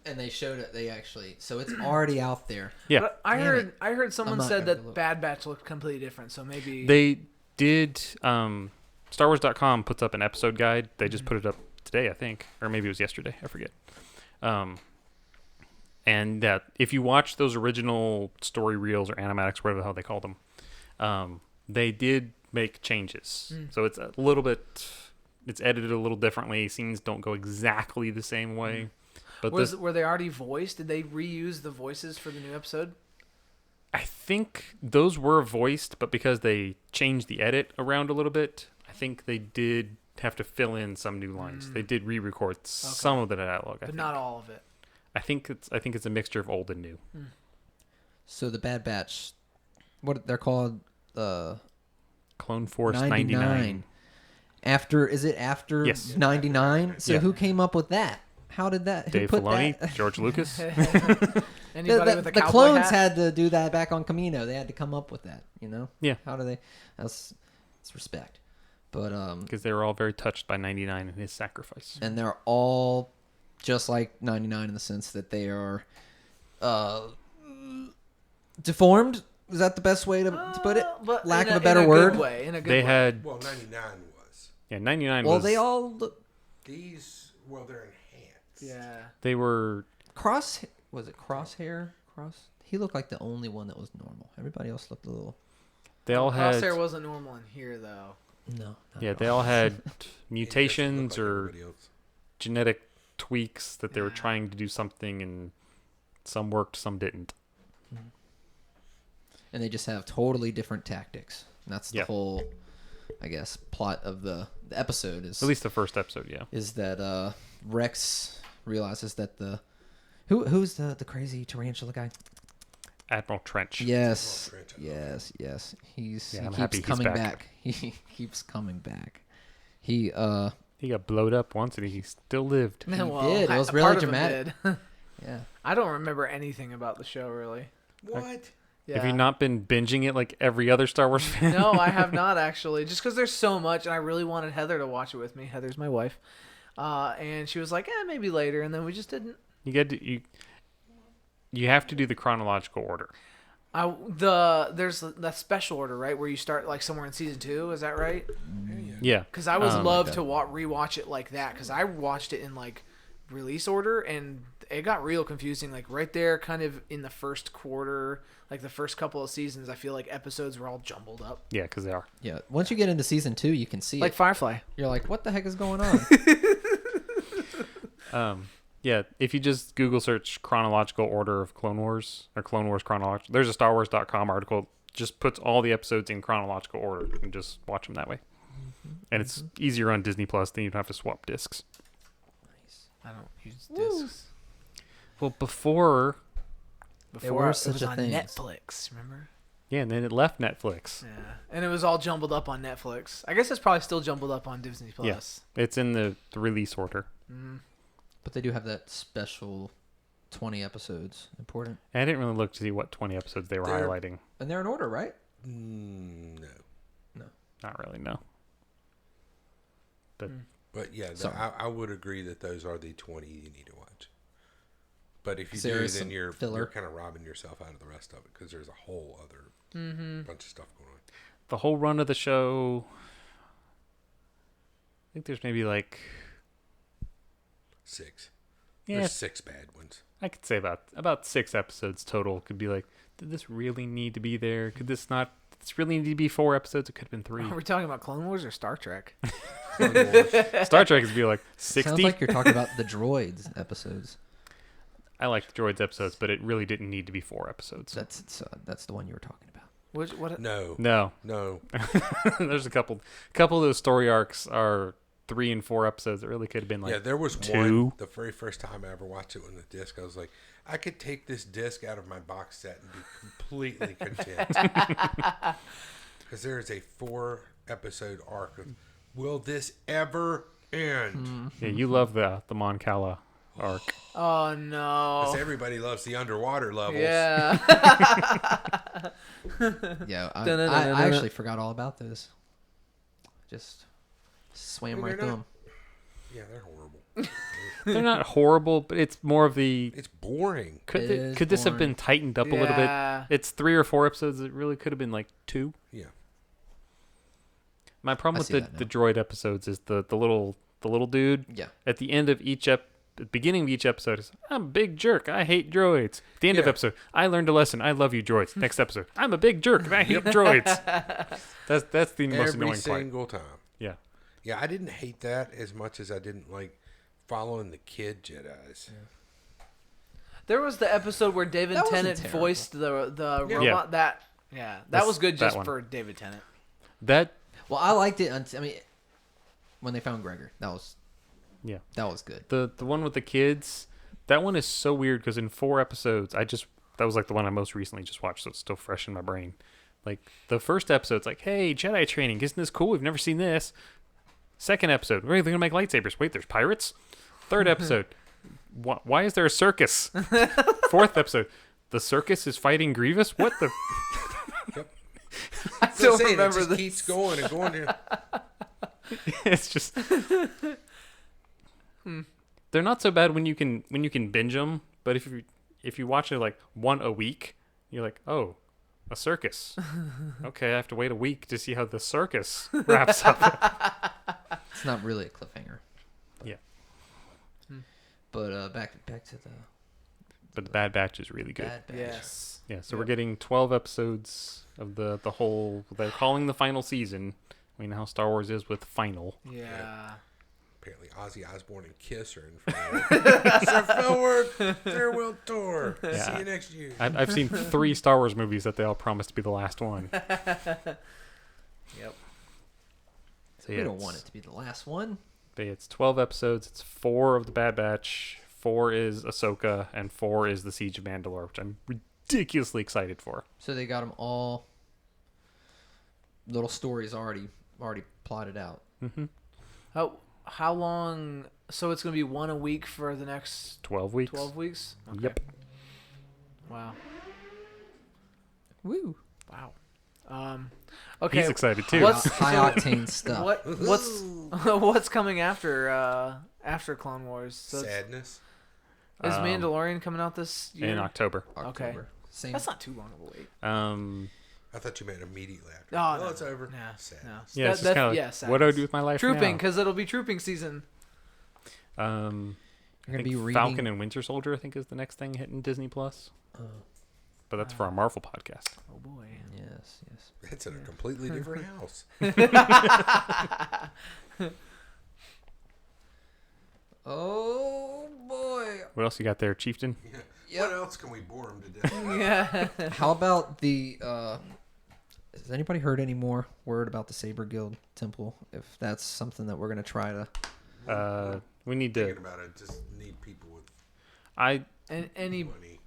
they showed it. They actually. So it's already out there. Yeah. But I Damn heard it. I heard someone I'm not said gonna that look. Bad Batch looked completely different. So maybe They did. StarWars.com puts up an episode guide. They just put it up today, I think, or maybe it was yesterday. I forget. And that if you watch those original story reels or animatics, whatever the hell they call them, they did make changes. So it's a little bit. It's edited a little differently. Scenes don't go exactly the same way. But were they already voiced? Did they reuse the voices for the new episode? I think those were voiced, but because they changed the edit around a little bit, I think they did have to fill in some new lines. They did re-record some of the dialogue, But not all of it. I think it's a mixture of old and new. So the Bad Batch, what they're called, Clone Force 99. 99. Is it after Yes. 99? So Yeah. who came up with that? How did that? Dave who put Filoni, that? George Lucas. Anybody with a the cowboy clones hat? had to do that back on Camino. They had to come up with that. You know. Yeah. How do they? That's respect. But Because they were all very touched by 99 and his sacrifice. and they're all just like 99 in the sense that they are deformed. Is that the best way to put it? But Lack in of a better word. Good way, in a good They way. had, Well, 99 was. yeah, 99 Well, was, they all look They're enhanced. Yeah. they were, cross. Was it crosshair? He looked like the only one that was normal. Everybody else looked a little. they all had, Crosshair wasn't normal in here though. No. not yeah, at they all. all had He doesn't mutations look like or everybody else. genetic tweaks that they were Yeah. trying to do something, and some worked, some didn't. And they just have totally different tactics. And that's the Yeah. whole, I guess, plot of the episode is At least the first episode, yeah. is that Rex realizes that who's the crazy tarantula guy? Admiral Trench. Yes, Trench, I yes. He I'm keeps happy he's coming back. back. He keeps coming back. He He got blowed up once and he still lived. did. It was really part of him dramatic. did. yeah. I don't remember anything about the show really. What? Yeah. Have you not been binging it like every other Star Wars fan? No, I have not actually. Just because there's so much, and I really wanted Heather to watch it with me. Heather's my wife, and she was like, maybe later," and then we just didn't. You get to, you have to do the chronological order. There's that special order, right, where you start like somewhere in season 2. Is that right? Yeah. Because I would Um, love to rewatch it like that. Because I watched it in like release order, and it got real confusing. Like right there, kind of in the first quarter, like the first couple of seasons, I feel like episodes were all jumbled up. Yeah, because they are. Yeah. Once you get into season 2, you can see Like it. Firefly. You're like, what the heck is going on? Yeah, if you just Google search chronological order of Clone Wars or Clone Wars chronological, there's a StarWars.com article just puts all the episodes in chronological order and just watch them that way. And it's easier on Disney Plus than you don't have to swap discs. I don't use discs. Well, before Before was it was such a on thing. Netflix, remember? yeah, and then it left Netflix. Yeah, and it was all jumbled up on Netflix. I guess it's probably still jumbled up on Disney Plus. Yes, it's in the release order. But they do have that special 20 episodes. Important. And I didn't really look to see what 20 episodes they were They're- highlighting. And they're in order, right? No. Not really, no. But But yeah, So- I would agree that those are the 20 you need to watch. But if you There do, is then some you're filler. kind of robbing yourself out of the rest of it because there's a whole other bunch of stuff going on. the whole run of the show, I think there's maybe like 6. yeah, There's 6 bad ones. I could say about 6 episodes total. Could be like, did this really need to be there? Could this not? Did this really need to be 4 episodes? It could have been 3. Are we talking about Clone Wars or Star Trek? Clone Wars. Star Trek is be like 60. Sounds like you're talking about the droids episodes. I like the Droids episodes, but it really didn't need to be 4 episodes. That's the one you were talking about. What? No. No, there's a couple of those story arcs are 3 and 4 episodes. It really could have been like Yeah, there was 2. one, the very first time I ever watched it on the disc, I was like, I could take this disc out of my box set and be completely content. Because there is a 4-episode arc of, will this ever end? Yeah, you love the Mon Cala arc. Oh no! Because everybody loves the underwater levels. Yeah. Yeah, I Dun-dun-dun-dun-dun. actually forgot all about those. Just swam Well, right they're through not- them. Yeah, they're horrible. They're not horrible, but it's more of the It's boring. could It it, is could this have boring. been tightened up a little bit? Yeah. It's 3 or 4 episodes. It really could have been like 2. Yeah. My problem I with see the that droid episodes is the little dude Yeah. at the end of the beginning of each episode is, I'm a big jerk. I hate droids. At the end of Yeah. episode, I learned a lesson. I love you, droids. Next episode, I'm a big jerk and I hate droids. That's the most Every annoying part. single time. Yeah. Yeah, I didn't hate that as much as I didn't like following the kid Jedis. There was the episode where David That wasn't Tennant terrible. voiced the Yeah. robot. That That's- was good that just one. for David Tennant. That Well, I liked it. I mean, when they found Gregor, that was good. the one with the kids, that one is so weird because in 4 episodes, that was like the one I most recently just watched, so it's still fresh in my brain. Like the first episode's like, hey, Jedi training, isn't this cool? We've never seen this. Second episode, we're gonna make lightsabers. Wait, there's pirates. Third episode, why is there a circus? Fourth episode, the circus is fighting Grievous. What the? I So don't saying, remember it just this. keeps going and going. To, It's just they're not so bad when you can binge them, but if you watch it like one a week, you're like, oh, a circus. Okay, I have to wait a week to see how the circus wraps up. It's not really a cliffhanger. Yeah, But back to the but the Bad Batch is really good. Bad Batch. Yes. Yeah, so we're getting 12 episodes of the whole. They're calling the final season. We know how Star Wars is with final. Yeah. apparently, Ozzy Osbourne and Kiss are in front of it. So forward, farewell tour. See Yeah. you next year. I've seen 3 Star Wars movies that they all promised to be the last one. Yep. So We yeah, don't want it to be the last one. But it's 12 episodes. It's 4 of the Bad Batch. 4 is Ahsoka, and 4 is the Siege of Mandalore, which I'm ridiculously excited for. So they got them all. Little stories already plotted out. Mm-hmm. How long? So it's gonna be one a week for the next 12 weeks. 12 weeks. Okay. Yep. Wow. Woo! Wow. Okay. He's excited too. What's- High octane stuff. What's coming after Clone Wars? So Sadness. is Mandalorian coming out this year? in October? October. Same. That's not too long of a wait. I thought you meant immediately after. Oh, no, it's over. No, Sadness. no. Yeah, it's just That- kind of yeah, like, what do I sadness. do with my life Trooping, now? because it'll be trooping season. You're I gonna be think reading. Falcon and Winter Soldier, I think, is the next thing hitting Disney Plus. But that's for our Marvel podcast. Oh boy. Yes, yes. It's in a completely different house. Oh boy. What else you got there, Chieftain? What else can we bore him to death? Yeah. How about the? Has anybody heard any more word about the Saber Guild Temple? If that's something that we're gonna try to. We need Thinking to. about it, just need people with I And any, money.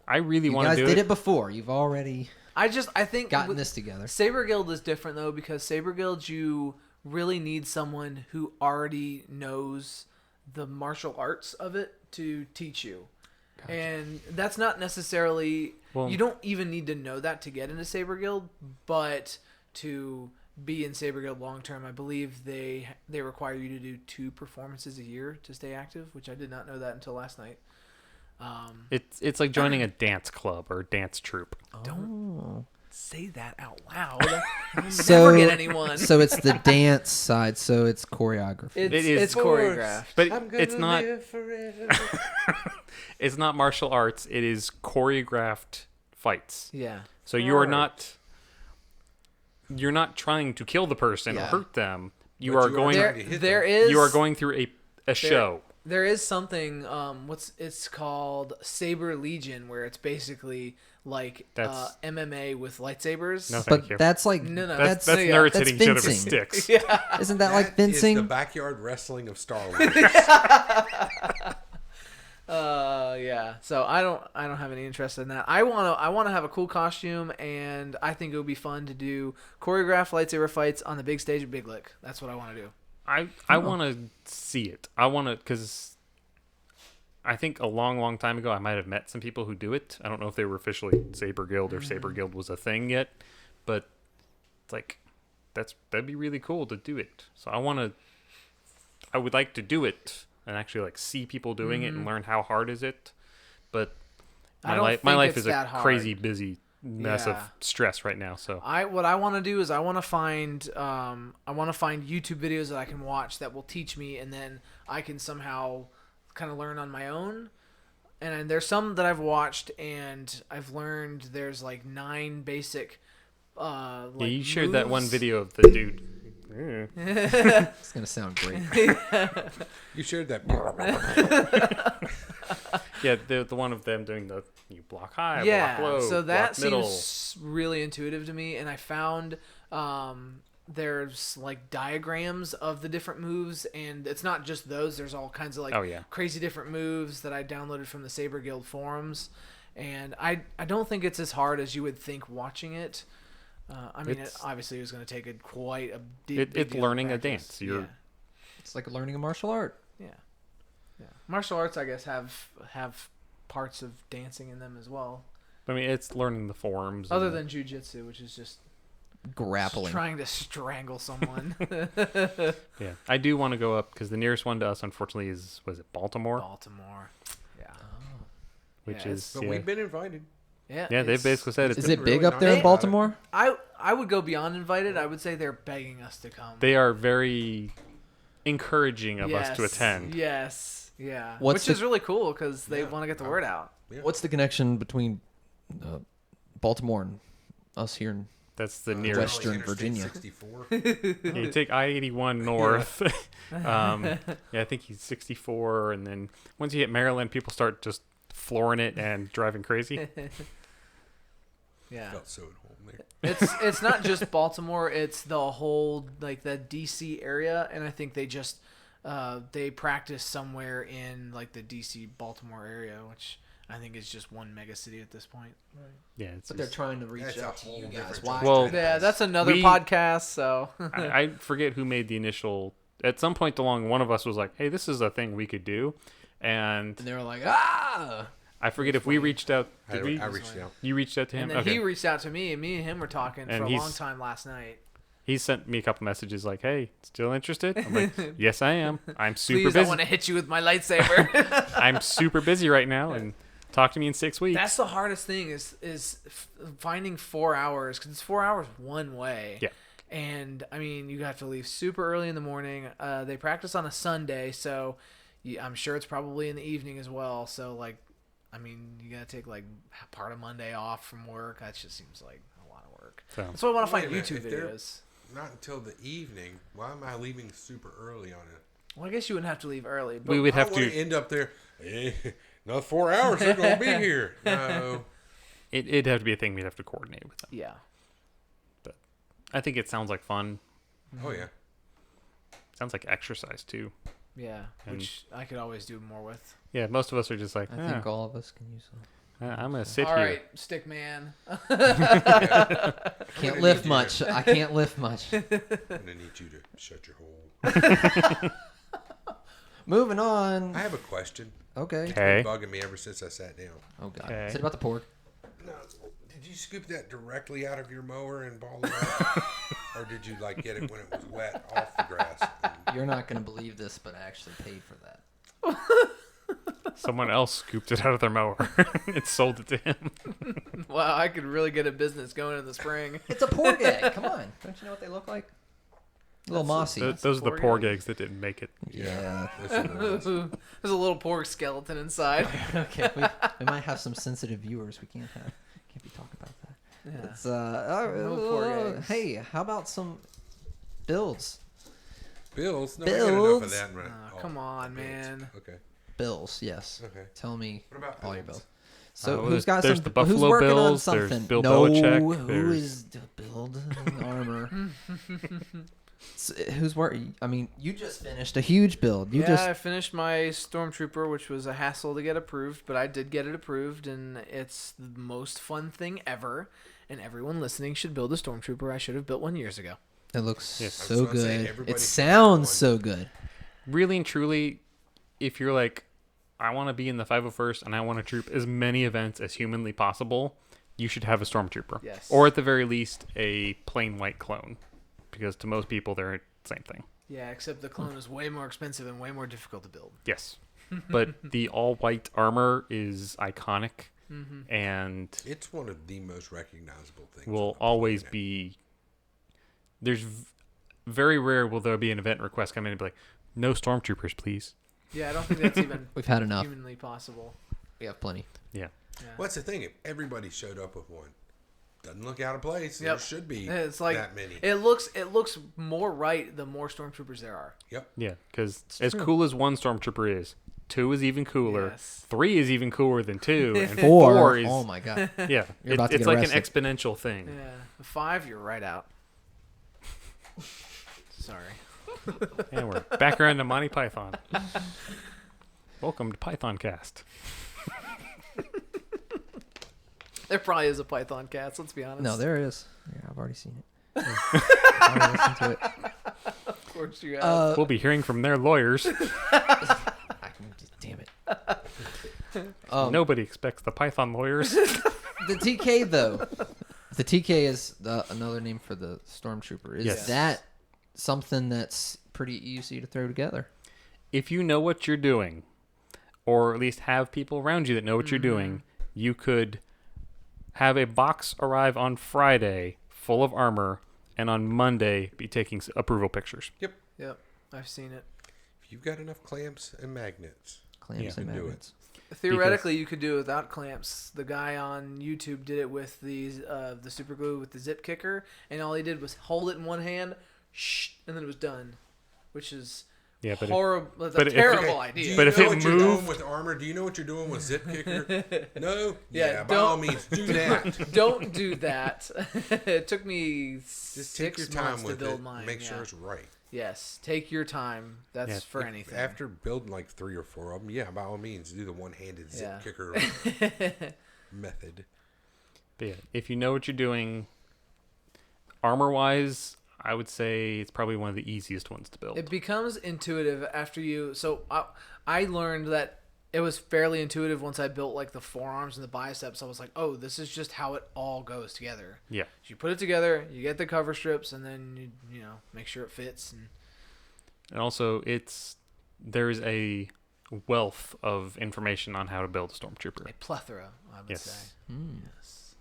really You want guys to do did it. it before. You've already I think gotten with- this together. Saber Guild is different though, because Saber Guild, you really need someone who already knows the martial arts of it to teach you. And that's not necessarily, Well- you don't even need to know that to get into Saber Guild, but to be in Saber Guild long term, I believe they require you to do 2 performances a year to stay active, which I did not know that until last night. It's like joining a dance club or dance troupe. Don't say that out loud. I'll So- never get anyone. So it's the dance side. So it's choreography. It's choreographed. But it's not. It's not martial arts. It is choreographed fights. Yeah. So you're not. You're not trying to kill the person or Yeah. hurt them. You But are you are going. trying to hit There them. is You are going through a show. There is something it's called Saber Legion, where it's basically like That's- MMA with lightsabers. No, thank But you. that's like No, no. That's that's nerds that's hitting each other with fencing. sticks. Yeah. Isn't that like That is fencing? the backyard wrestling of Star Wars. Yeah. So I don't have any interest in that. I wanna have a cool costume, and I think it would be fun to do choreographed lightsaber fights on the big stage at Big Lick. That's what I want to do. I want to see it. I want to, because I think a long time ago I might have met some people who do it. I don't know if they were officially Saber Guild or Saber Guild was a thing yet, but it's like that'd be really cool to do it. So I would like to do it and actually like see people doing it and learn how hard is it. But I my don't life think is it's a that hard. crazy busy mess Yeah. of stress right now. So What I want to do is I want to find YouTube videos that I can watch that will teach me, and then I can somehow kind of learn on my own. And there's some that I've watched and I've learned there's like 9 basic yeah, like you shared that one moves. video of the dude. It's gonna sound great. You shared that. Yeah, the one of them doing the you block high, Yeah, block low, so that block middle. seems really intuitive to me, and I found there's like diagrams of the different moves, and it's not just those. There's all kinds of like Oh, yeah. crazy different moves that I downloaded from the Saber Guild forums, and I don't think it's as hard as you would think watching it. I mean, It's- obviously it was going to take quite a big It's deal of learning a practice. dance. You're- It's like learning a martial art. Yeah. Martial arts, I guess, have parts of dancing in them as well, I mean, it's learning the forms. other and- than jujitsu, which is just Grappling. trying to strangle someone. yeah, I do want to go up because the nearest one to us, unfortunately, was it Baltimore, Baltimore. Yeah. which Yeah, is But yeah, we've been invited. Yeah. yeah. They've basically said it's Is been it big really up there nice in about it. Baltimore? I would go beyond invited. I would say they're begging us to come. they are very encouraging of us to Yes, attend. Yes. Yeah. What's Which the- is really cool because they Yeah. want to get the word out. Yeah. What's the connection between Baltimore and us here in That's the Generally nearest. Western Interstate Virginia. 64. Yeah, you take I-81 north. Yeah, I think he's 64, and then once you hit Maryland, people start just flooring it and driving crazy. Yeah. Felt so at home there. It's not just Baltimore, it's the whole like the DC area, and I think they just they practice somewhere in like the DC Baltimore area, which I think is just one mega city at this point. Yeah, it's But they're just- trying to reach That's a out to you whole guys. different Why? Well- Yeah, that's another We- podcast, so I forget who made the initial. At some point along, one of us was like, "Hey, this is a thing we could do," and And they were like, ah! I forget if we reached out. I Did we? reached out. You reached out to him. and then Okay. he reached out to me, and me and him were talking And for a he's- long time last night. He sent me a couple messages like, "Hey, still interested?" I'm like, "Yes, I am. I'm super Please, I busy. want to hit you with my lightsaber. I'm super busy right now, and talk to me in 6 weeks." That's the hardest thing is finding 4 hours, because it's 4 hours one way. Yeah. And I mean, you have to leave super early in the morning. They practice on a Sunday, so I'm sure it's probably in the evening as well. So like, I mean, you gotta take like part of Monday off from work. That just seems like a lot of work. So, That's why I want to Wait find a minute, YouTube if they're- videos. Not until the evening. Why am I leaving super early on it? Well, I guess you wouldn't have to leave early. But we would have I want to. end up there. Another 4 hours. They're gonna be here. No. It'd have to be a thing we'd have to coordinate with them. yeah. But I think it sounds like fun. Oh yeah. Sounds like exercise too. Yeah, And- which I could always do more with. Yeah, most of us are just like, I think all of us can use them. I'm gonna sit All here. right, stick man. Can't lift much. I can't lift much. I'm gonna need you to shut your hole. Moving on. I have a question. Okay. It's Okay. been bugging me ever since I sat down. Oh god. Okay. Is it about the pork? No, did you scoop that directly out of your mower and ball it up, or did you like get it when it was wet off the grass? You're not gonna believe this, but I actually paid for that. Someone else scooped it out of their mower and sold it to him. Wow, I could really get a business going in the spring. It's a pork egg. Come on. Don't you know what they look like? A little mossy. Those are the pork pork egg. eggs that didn't make it. Yeah. That's what it was. There's a little pork skeleton inside. Okay. We might have some sensitive viewers. We can't be talking about that. Yeah. It's No pork eggs. hey, how about some builds? Bills? No, I got enough of Bills? that. Right. Oh, come on, bills. man. Okay. Bills, yes. Okay. Tell me What about all your bills? bills. So Oh, who's got there's some? the Buffalo who's working Bills, on there's something? Bill no, Belichick, who there's- is to build armor? Who's working? I mean, you just finished a huge build. You I finished my Stormtrooper, which was a hassle to get approved, but I did get it approved, and it's the most fun thing ever. And everyone listening should build a Stormtrooper. I should have built one years ago. It looks Yes. so I was gonna say, good. everybody It should sounds have so good. Really and truly, if you're like, I want to be in the 501st and I want to troop as many events as humanly possible, you should have a Stormtrooper. Yes. Or at the very least, a plain white clone. Because to most people, they're the same thing. Yeah, except the clone is way more expensive and way more difficult to build. Yes. But the all white armor is iconic Mm-hmm. and It's one of the most recognizable things. will on the always planet. be. There's very rare will there be an event request come in and be like, no Stormtroopers, please. Yeah, I don't think that's even We've had enough. humanly possible. We have plenty. Yeah. Yeah. Well, that's the thing. If everybody showed up with one, doesn't look out of place. Yep. There should be It's like that many. it looks more right the more Stormtroopers there are. Yep. Yeah, because as true. cool as one Stormtrooper is, 2 is even cooler. Yes. 3 is even cooler than 2, and Four. 4 is Oh my god. yeah. You're about to it's get like arrested. an exponential thing. Yeah, 5, you're right out. Sorry. And we're back around to Monty Python. Welcome to Python Cast. There probably is a Python cast. Let's be honest. No, there is. Yeah, I've already seen it. I've already listened to it. Of course you have. We'll be hearing from their lawyers. Damn it. Nobody expects the Python lawyers. The TK though. The TK is another name for the Stormtrooper. Is Yes. that something that's pretty easy to throw together? If you know what you're doing, or at least have people around you that know what you're doing, you could have a box arrive on Friday full of armor, and on Monday be taking approval pictures. Yep. Yep, I've seen it. If you've got enough clamps and magnets, Clamps Yeah. and You can do it. magnets. Theoretically, you could do it without clamps. The guy on YouTube did it with the super glue with the zip kicker, and all he did was hold it in one hand, and then it was done, which is Yeah, but horrible. That's but a if- terrible do idea. you But know if it what you're doing moved- with armor? Do you know what you're doing with zip kicker? No. Yeah, by all don't- means, do that. Don't do that. It took me Just take your 6 time months to with build it. mine. Make yeah. sure it's right. Yes, take your time. That's Yeah, for anything. After building like 3 or 4 of them, yeah, by all means, do the one-handed zip Yeah. kicker method. But yeah, if you know what you're doing, armor-wise, I would say it's probably one of the easiest ones to build. It becomes intuitive after you. So I learned that it was fairly intuitive once I built like the forearms and the biceps. I was like, oh, this is just how it all goes together. Yeah. You put it together, you get the cover strips, and then you know make sure it fits. And also, there's a wealth of information on how to build a Stormtrooper. A plethora, I would Yes. say. Mm. Yes.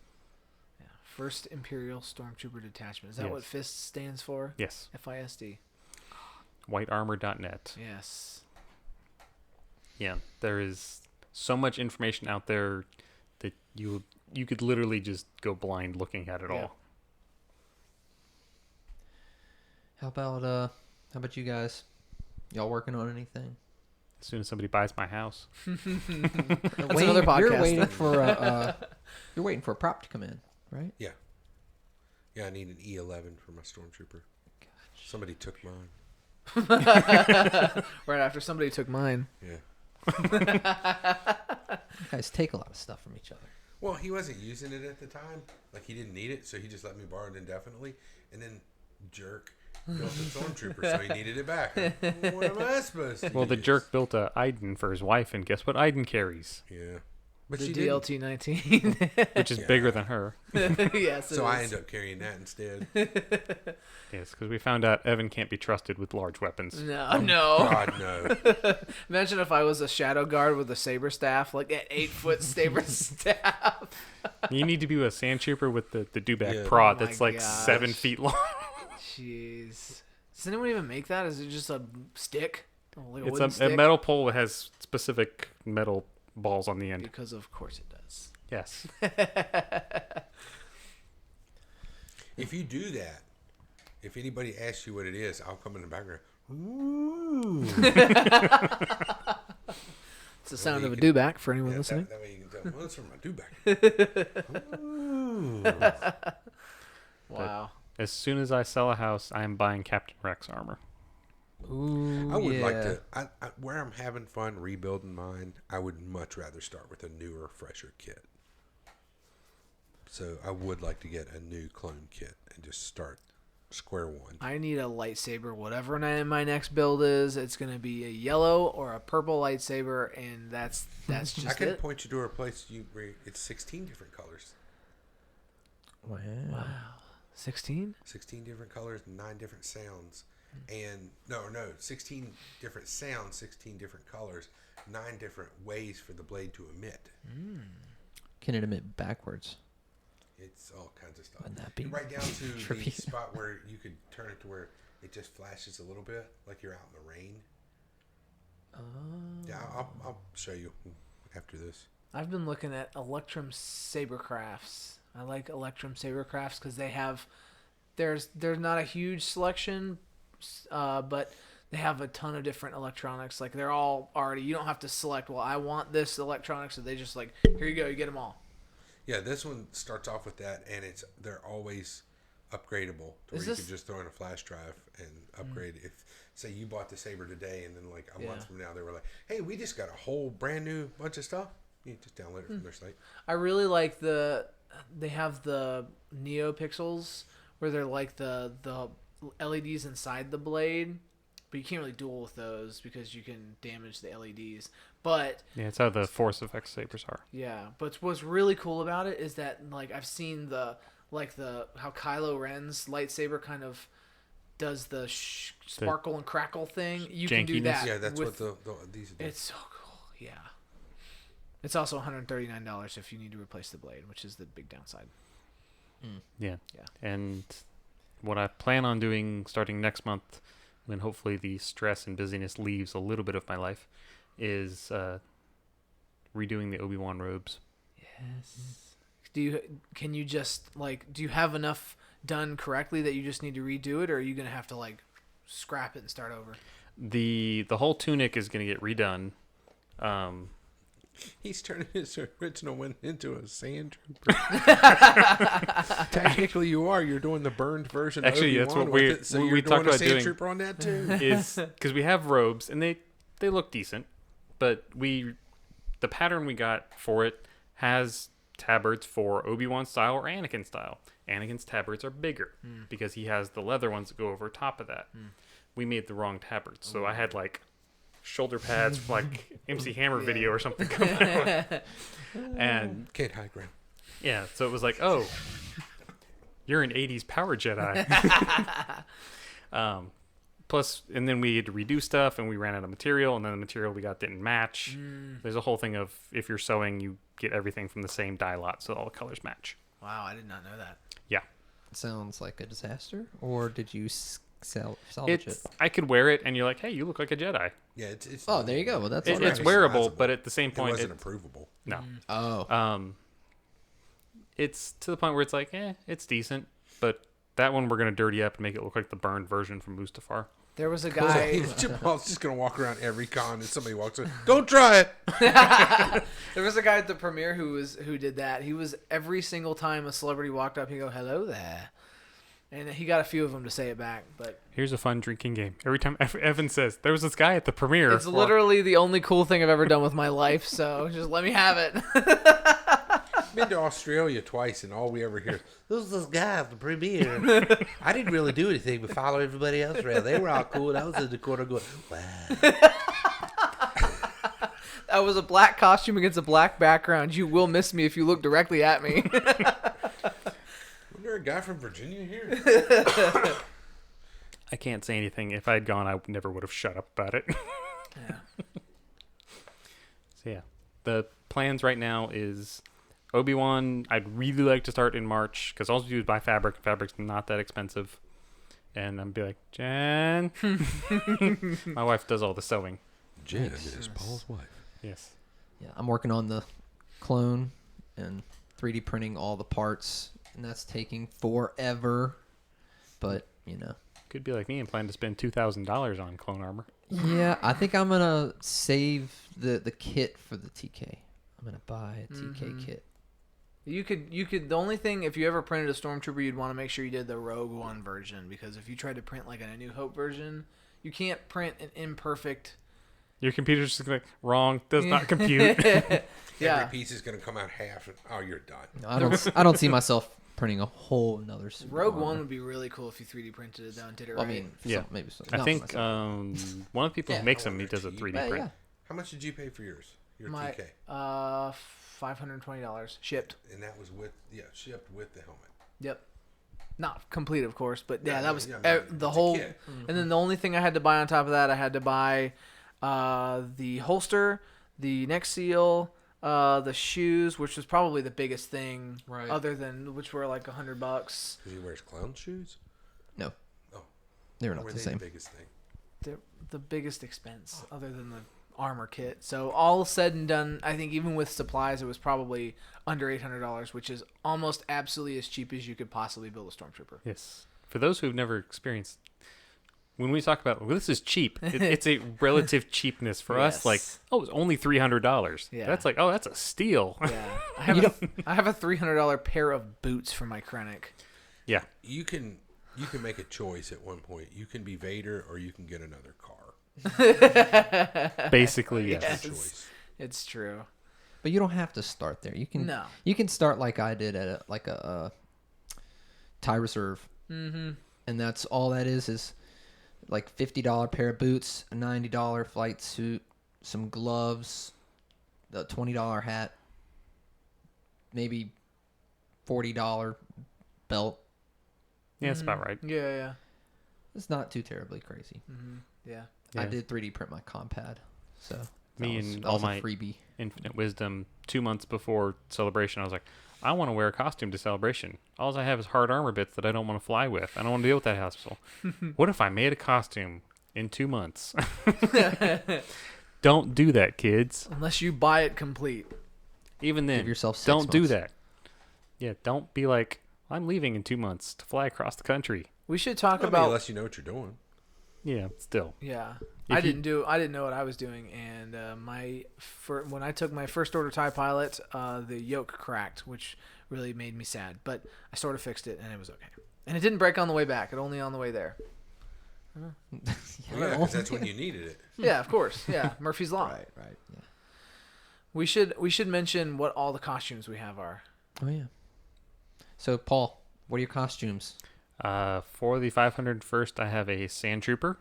Yeah. First Imperial Stormtrooper Detachment. Is that what Yes. FIST stands for? Yes. FISD. Whitearmor.net. Yes. Yeah, there is so much information out there that you could literally just go blind looking at it all. How about you guys? Y'all working on anything? As soon as somebody buys my house. That's another podcast. You're waiting for a prop to come in, right? Yeah, I need an E11 for my Stormtrooper. Gosh. Somebody took mine. Right after somebody took mine. Yeah. You guys take a lot of stuff from each other. Well, he wasn't using it at the time. Like, he didn't need it, so he just let me borrow it indefinitely. And then, jerk, built a Stormtrooper, so he needed it back. What am I supposed to Well, the use? jerk built a Iden for his wife, and guess what Iden carries? Yeah. But The she didn't. DLT-19. Which is bigger than her. Yes, So I end up carrying that instead. Yes, because we found out Evan can't be trusted with large weapons. No. God, no. Imagine if I was a shadow guard with a saber staff, like an 8-foot saber staff. You need to be a sand trooper with the dewback Yeah. prod Oh my that's like gosh. 7 feet long. Jeez. Does anyone even make that? Is it just a stick? Like It's wooden a stick? metal pole that has specific metal balls on the end. Because of course it does. Yes. If you do that, if anybody asks you what it is, I'll come in the background. Ooh. It's the sound of a you dewback for anyone Yeah, listening. that way you can tell. Well, it's from my dewback. Ooh. Wow. As soon as I sell a house, I am buying Captain Rex armor. Ooh, I would like to. Where I'm having fun rebuilding mine, I would much rather start with a newer, fresher kit. So I would like to get a new clone kit and just start square one. I need a lightsaber, whatever my next build is. It's gonna be a yellow or a purple lightsaber, and that's just I can it. point you to a place where it's 16 different colors. Wow. 16? 16 different colors, 9 different sounds. And no, 16 different sounds, 16 different colors, 9 different ways for the blade to emit. Can it emit backwards? It's all kinds of stuff. Wouldn't that be Right down to the trippy? spot where you could turn it to where it just flashes a little bit, like you're out in the rain. Yeah, I'll show you after this. I've been looking at Electrum Sabercrafts. I like Electrum Sabercrafts because they have there's not a huge selection, but they have a ton of different electronics. Like they're all already. You don't have to select. Well, I want this electronics, so they just like here you go. You get them all. Yeah, this one starts off with that, and they're always upgradable to where you could just throw in a flash drive and upgrade. If say you bought the Saber today, and then like a month from now they were like, "Hey, we just got a whole brand new bunch of stuff." You just download it from their site. I really like they have the NeoPixels where they're like the LEDs inside the blade, but you can't really duel with those because you can damage the LEDs. But Yeah, it's how the force effects sabers are. yeah, but what's really cool about it is that like I've seen how Kylo Ren's lightsaber kind of does the sparkle and crackle thing. You can do jankiness. that. Yeah, that's with, what these do. It's so cool. Yeah. It's also $139 if you need to replace the blade, which is the big downside. Yeah. Yeah. And what I plan on doing starting next month, when hopefully the stress and busyness leaves a little bit of my life, is redoing the Obi-Wan robes. Yes. Can you just do you have enough done correctly that you just need to redo it, or are you gonna have to like scrap it and start over? The whole tunic is going to get redone. He's turning his original one into a sand trooper. Technically, you are. You're doing the burned version. Actually, of that's Obi-Wan what with it, so we you're talked doing a about sand doing. trooper on that too. Is because we have robes and they look decent, but the pattern we got for it has tabards for Obi-Wan style or Anakin style. Anakin's tabards are bigger because he has the leather ones that go over top of that. We made the wrong tabards, so I had like shoulder pads from like MC Hammer video or something coming out. And Can't high ground. yeah, so it was like, oh, you're an 80s power Jedi. Plus, and then we had to redo stuff, and we ran out of material, and then the material we got didn't match. There's a whole thing of if you're sewing, you get everything from the same dye lot, so all the colors match. Wow, I did not know that. Yeah. Sounds like a disaster. Or did you salvage it. I could wear it, and you're like, hey, you look like a Jedi. Yeah, it's. Oh, there you go. Well, that's It's wearable, but at the same point, wasn't approvable. No. Oh. It's to the point where it's like, it's decent, but that one we're gonna dirty up and make it look like the burned version from Mustafar. There was a guy. Jim Paul's just gonna walk around every con and somebody walks in. Don't try it. There was a guy at the premiere who did that. He was every single time a celebrity walked up, he'd go, "Hello there," and he got a few of them to say it back. But Here's a fun drinking game. Every time Evan says, "There was this guy at the premiere," it's literally the only cool thing I've ever done with my life. So just let me have it. Been to Australia twice, and all we ever hear is, "There was this guy at the premiere. I didn't really do anything but follow everybody else around. They were all cool, and I was in the corner going, wow." I was a black costume against a black background. You will miss me if you look directly at me. Wasn't there a guy from Virginia here? I can't say anything. If I had gone, I never would have shut up about it. Yeah. So yeah, the plans right now is Obi-Wan. I'd really like to start in March because all you do is buy fabric. Fabric's not that expensive, and I'm be like, Jen. My wife does all the sewing. Jen is Paul's wife. Yes. Yeah, I'm working on the clone and 3D printing all the parts, and that's taking forever. But Could be like me and plan to spend $2,000 on clone armor. yeah, I think I'm gonna save the kit for the TK. I'm gonna buy a TK kit. You could. The only thing, if you ever printed a Stormtrooper, you'd want to make sure you did the Rogue One version, because if you tried to print like a New Hope version, you can't print an imperfect. Your computer's just like, wrong, does not compute. Yeah. Every piece is going to come out half, and you're done. I don't see myself printing a whole another suit. Rogue One would be really cool if you 3D printed it though and did it right. I mean, Yeah. maybe so. I not think myself. one of the people Yeah. who makes Oh, them, he does a cheap. 3D Yeah, print. yeah. How much did you pay for yours? Your My TK? $520 shipped. And that was shipped with the helmet. Yep. Not complete, of course, but yeah, Yeah, that was yeah, the it's a whole. kit. And then the only thing I had to buy on top of that, I had to buy the holster, the neck seal, the shoes, which was probably the biggest thing, Right. other than which were like $100. Because he wears clown shoes? No. Oh. They were Or not were the they same. the biggest thing? They're the biggest expense, other than the armor kit. So all said and done, I think even with supplies, it was probably under $800, which is almost absolutely as cheap as you could possibly build a Stormtrooper. Yes. For those who've never experienced, when we talk about, well, this is cheap, it's a relative cheapness for us. Like, Yes. oh, it's only $300. Yeah. That's like, oh, that's a steal. Yeah, I have a $300 pair of boots for my Krennic. Yeah. You can make a choice at one point. You can be Vader, or you can get another car. Basically, yes. Yes. That's a choice. It's true. But you don't have to start there. You can No. You can start like I did at a Thai Reserve, Mm-hmm. and that's all that is like $50 pair of boots, a $90 flight suit, some gloves, a $20 hat, maybe $40 belt. Yeah, that's about right. Yeah, yeah. It's not too terribly crazy. Mm-hmm. Yeah. I Yeah. did 3D print my compad, so Me that was, and that all was a my freebie. Infinite Wisdom, 2 months before Celebration, I was like, I want to wear a costume to Celebration. All I have is hard armor bits that I don't want to fly with. I don't want to deal with that hassle. What if I made a costume in 2 months? Don't do that, kids. Unless you buy it complete. Even then, Give yourself 6 don't do months. that. Yeah, don't be like, I'm leaving in 2 months to fly across the country. We should talk I mean, about. unless you know what you're doing. Yeah, still. Yeah, If I you- didn't know what I was doing, and when I took my first order TIE pilot, the yoke cracked, which really made me sad. But I sort of fixed it, and it was okay. And it didn't break on the way back; it only on the way there. Well, yeah, because that's when you needed it. Yeah, of course. Yeah, Murphy's Law. Right. Yeah. We should mention what all the costumes we have are. Oh yeah. So Paul, what are your costumes? For the 501st, I have a Sand Trooper.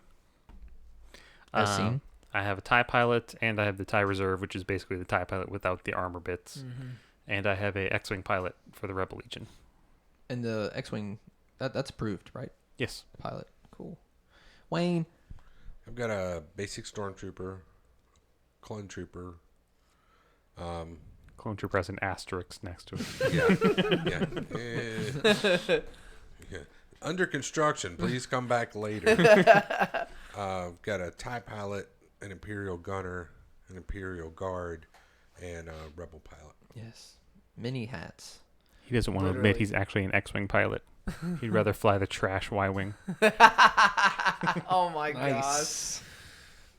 As seen. I have a TIE Pilot, and I have the TIE Reserve, which is basically the TIE Pilot without the armor bits. Mm-hmm. And I have a X-Wing Pilot for the Rebel Legion. And the X-wing, that's approved, right? Yes. Pilot. Cool. Wayne. I've got a basic Stormtrooper, Clone Trooper. Clone Trooper has an asterisk next to it. Yeah. Yeah. Yeah. Under construction. Please come back later. Got a TIE pilot, an Imperial gunner, an Imperial guard, and a Rebel pilot. Yes. Mini hats. He doesn't want to admit he's actually an X-wing pilot. He'd rather fly the trash Y-wing. Oh my gosh. Nice.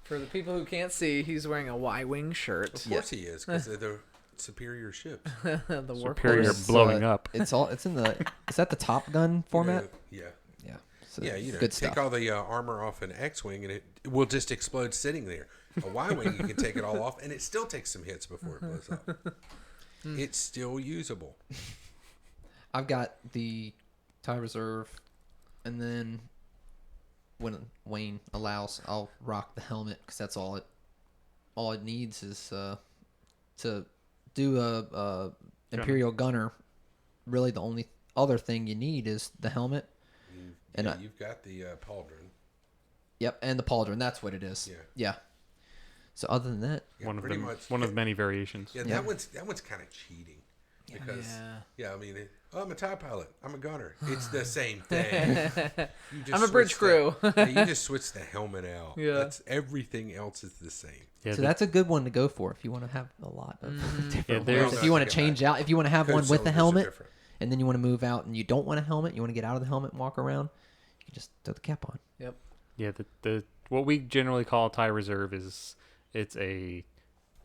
For the people who can't see, he's wearing a Y-wing shirt. Of course he is, because they're the superior ships. The Superior workhorse. blowing up. It's in the. Is that the Top Gun format? Yeah. Yeah. So Yeah, good take stuff. all the armor off an X-wing, and it will just explode sitting there. A Y-wing, you can take it all off, and it still takes some hits before it blows up. It's still usable. I've got the TIE Reserve, and then when Wayne allows, I'll rock the helmet because that's all it needs is to do a Imperial Gunner. Really, the only other thing you need is the helmet. And You've got the pauldron. Yep, and the pauldron. That's what it is. Yeah. So other than that, Yeah, one of pretty them. much. One of many variations. Yeah, Yeah. that one's kind of cheating. Because, Yeah. I mean, I'm a TIE pilot. I'm a gunner. It's the same thing. You just I'm a bridge switch crew. you just switch the helmet out. Yeah. That's everything else is the same. Yeah, so that's a good one to go for if you want to have a lot of different there's- ones. If you want to change out, if you want to have Code one with the cylinders are helmet, different. and then you want to move out and you don't want a helmet, you want to get out of the helmet and walk around, you can just throw the cap on. Yep. Yeah, the what we generally call a TIE Reserve is it's a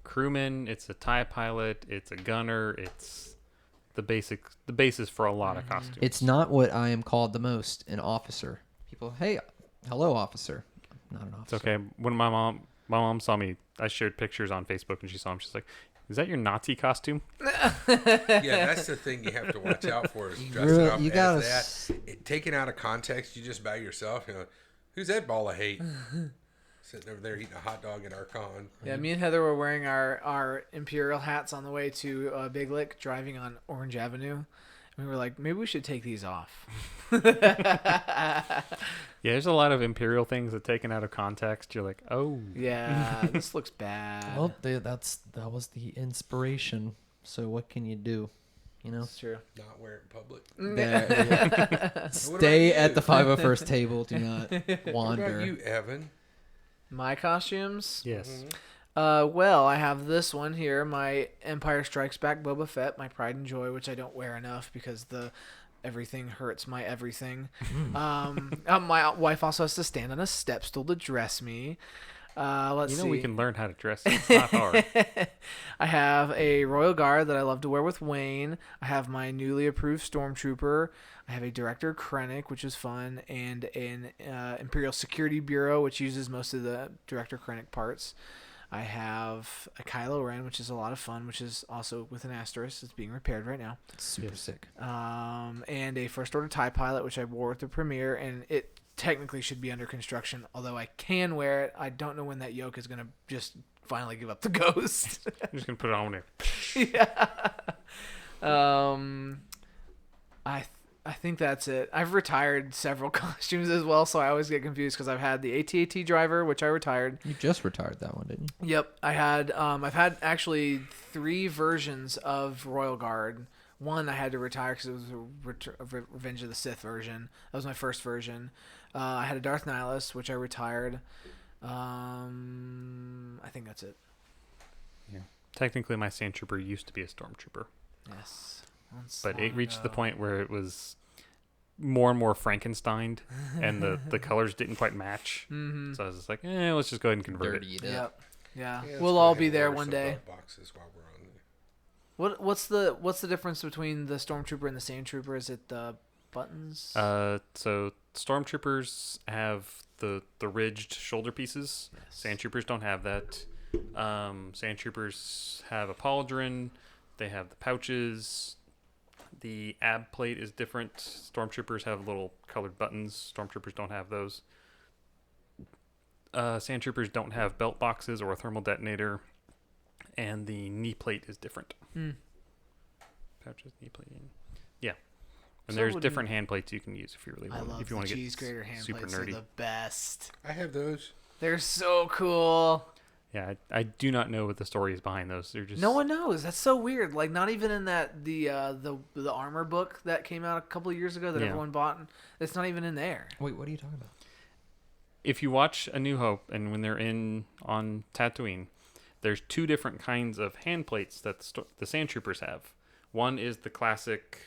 crewman, it's a TIE pilot, it's a gunner, it's the basis for a lot of costumes. It's not what I am called the most, an officer. People, hey, hello, officer. I'm not an It's officer. okay. When my mom saw me, I shared pictures on Facebook, and she saw him. She's like, "Is that your Nazi costume?" Yeah, that's the thing you have to watch out for is dressing up you as gotta that. Taken out of context, you just by yourself, who's that ball of hate? Sitting over there eating a hot dog at our con. Yeah, me and Heather were wearing our Imperial hats on the way to Big Lick, driving on Orange Avenue. And we were like, maybe we should take these off. Yeah, there's a lot of Imperial things that taken out of context. You're like, oh, Yeah, this looks bad. Well, that was the inspiration. So what can you do? You know, That's true. Not wear it in public. There- What stay about at you? the 501st table. Do not What wander. about you, Evan? My costumes? yes. Well, I have this one here, my Empire Strikes Back Boba Fett, my pride and joy, which I don't wear enough because the everything hurts my everything. My wife also has to stand on a step stool to dress me. Let's You know see. we can learn how to dress. It's not hard. I have a Royal Guard that I love to wear with Wayne. I have my newly approved Stormtrooper. I have a Director Krennic, which is fun, and an Imperial Security Bureau, which uses most of the Director Krennic parts. I have a Kylo Ren, which is a lot of fun, which is also with an asterisk. It's being repaired right now. Super sick. And a First Order TIE Pilot, which I wore at the premiere, and it technically should be under construction, although I can wear it. I don't know when that yoke is going to just finally give up the ghost. I'm just gonna put it on there. I think that's it. I've retired several costumes as well, so I always get confused because I've had the AT-AT driver, which I retired. You just retired that one, didn't you? Yep, I had. I've had actually 3 versions of Royal Guard. One I had to retire because it was a Revenge of the Sith version. That was my first version. I had a Darth Nihilus, which I retired. I think that's it. Yeah. Technically, my Sand Trooper used to be a Stormtrooper, Yes. but it reached the point where it was more and more Frankensteined, and the colors didn't quite match. Mm-hmm. So I was just like, let's just go ahead and convert it. Dirty it up. Yep. Yeah. Yeah, let's We'll go all ahead be and there order one some day. bug boxes while we're on there. What's the difference between the Stormtrooper and the Sand Trooper? Is it the buttons? So Stormtroopers have the ridged shoulder pieces. Yes. Sand Troopers don't have that. Sand Troopers have a pauldron. They have the pouches. The ab plate is different. Stormtroopers have little colored buttons. Stormtroopers don't have those. Sand Troopers don't have belt boxes or a thermal detonator. And the knee plate is different. Pouches, knee plate. Yeah. And So there's would different hand plates you can use if you really I want. love If you want the to get cheese grater hand super plates. They're nerdy. the best. I have those. They're so cool. Yeah, I do not know what the story is behind those. They're just No one knows. That's so weird. Like, not even in that the armor book that came out a couple of years ago that Yeah. everyone bought. It's not even in there. Wait, what are you talking about? If you watch A New Hope and when they're on Tatooine, there's two different kinds of hand plates that the sand troopers have. One is the classic,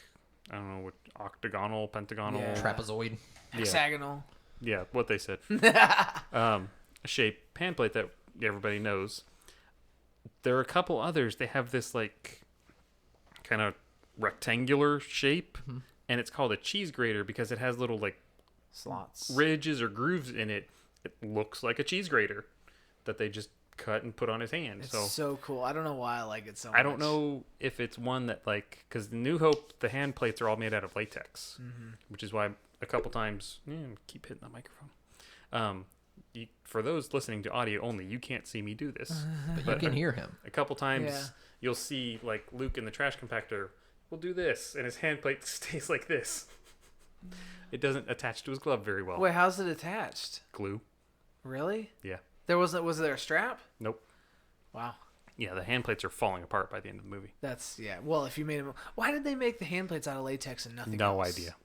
I don't know, what, octagonal, pentagonal, Yeah. Trapezoid. Hexagonal. yeah, what they said, shape hand plate that everybody knows. There are a couple others. They have this like kind of rectangular shape, and it's called a cheese grater because it has little like Slots. ridges or grooves in it. It looks like a cheese grater that they just cut and put on his hand. It's so cool. I don't know why I like it so much. I don't know if it's one that like, because the New Hope, the hand plates are all made out of latex, which is why a couple times, keep hitting the microphone. For those listening to audio only, you can't see me do this, But you can hear him. a couple times Yeah. you'll see like Luke in the trash compactor will do this, and his hand plate stays like this. It doesn't attach to his glove very well. Wait, how's it attached? Glue. Really? Yeah. Was there a strap? Nope. Wow. Yeah, the hand plates are falling apart by the end of the movie. That's Well, if you made them, why did they make the hand plates out of latex and nothing No else? idea.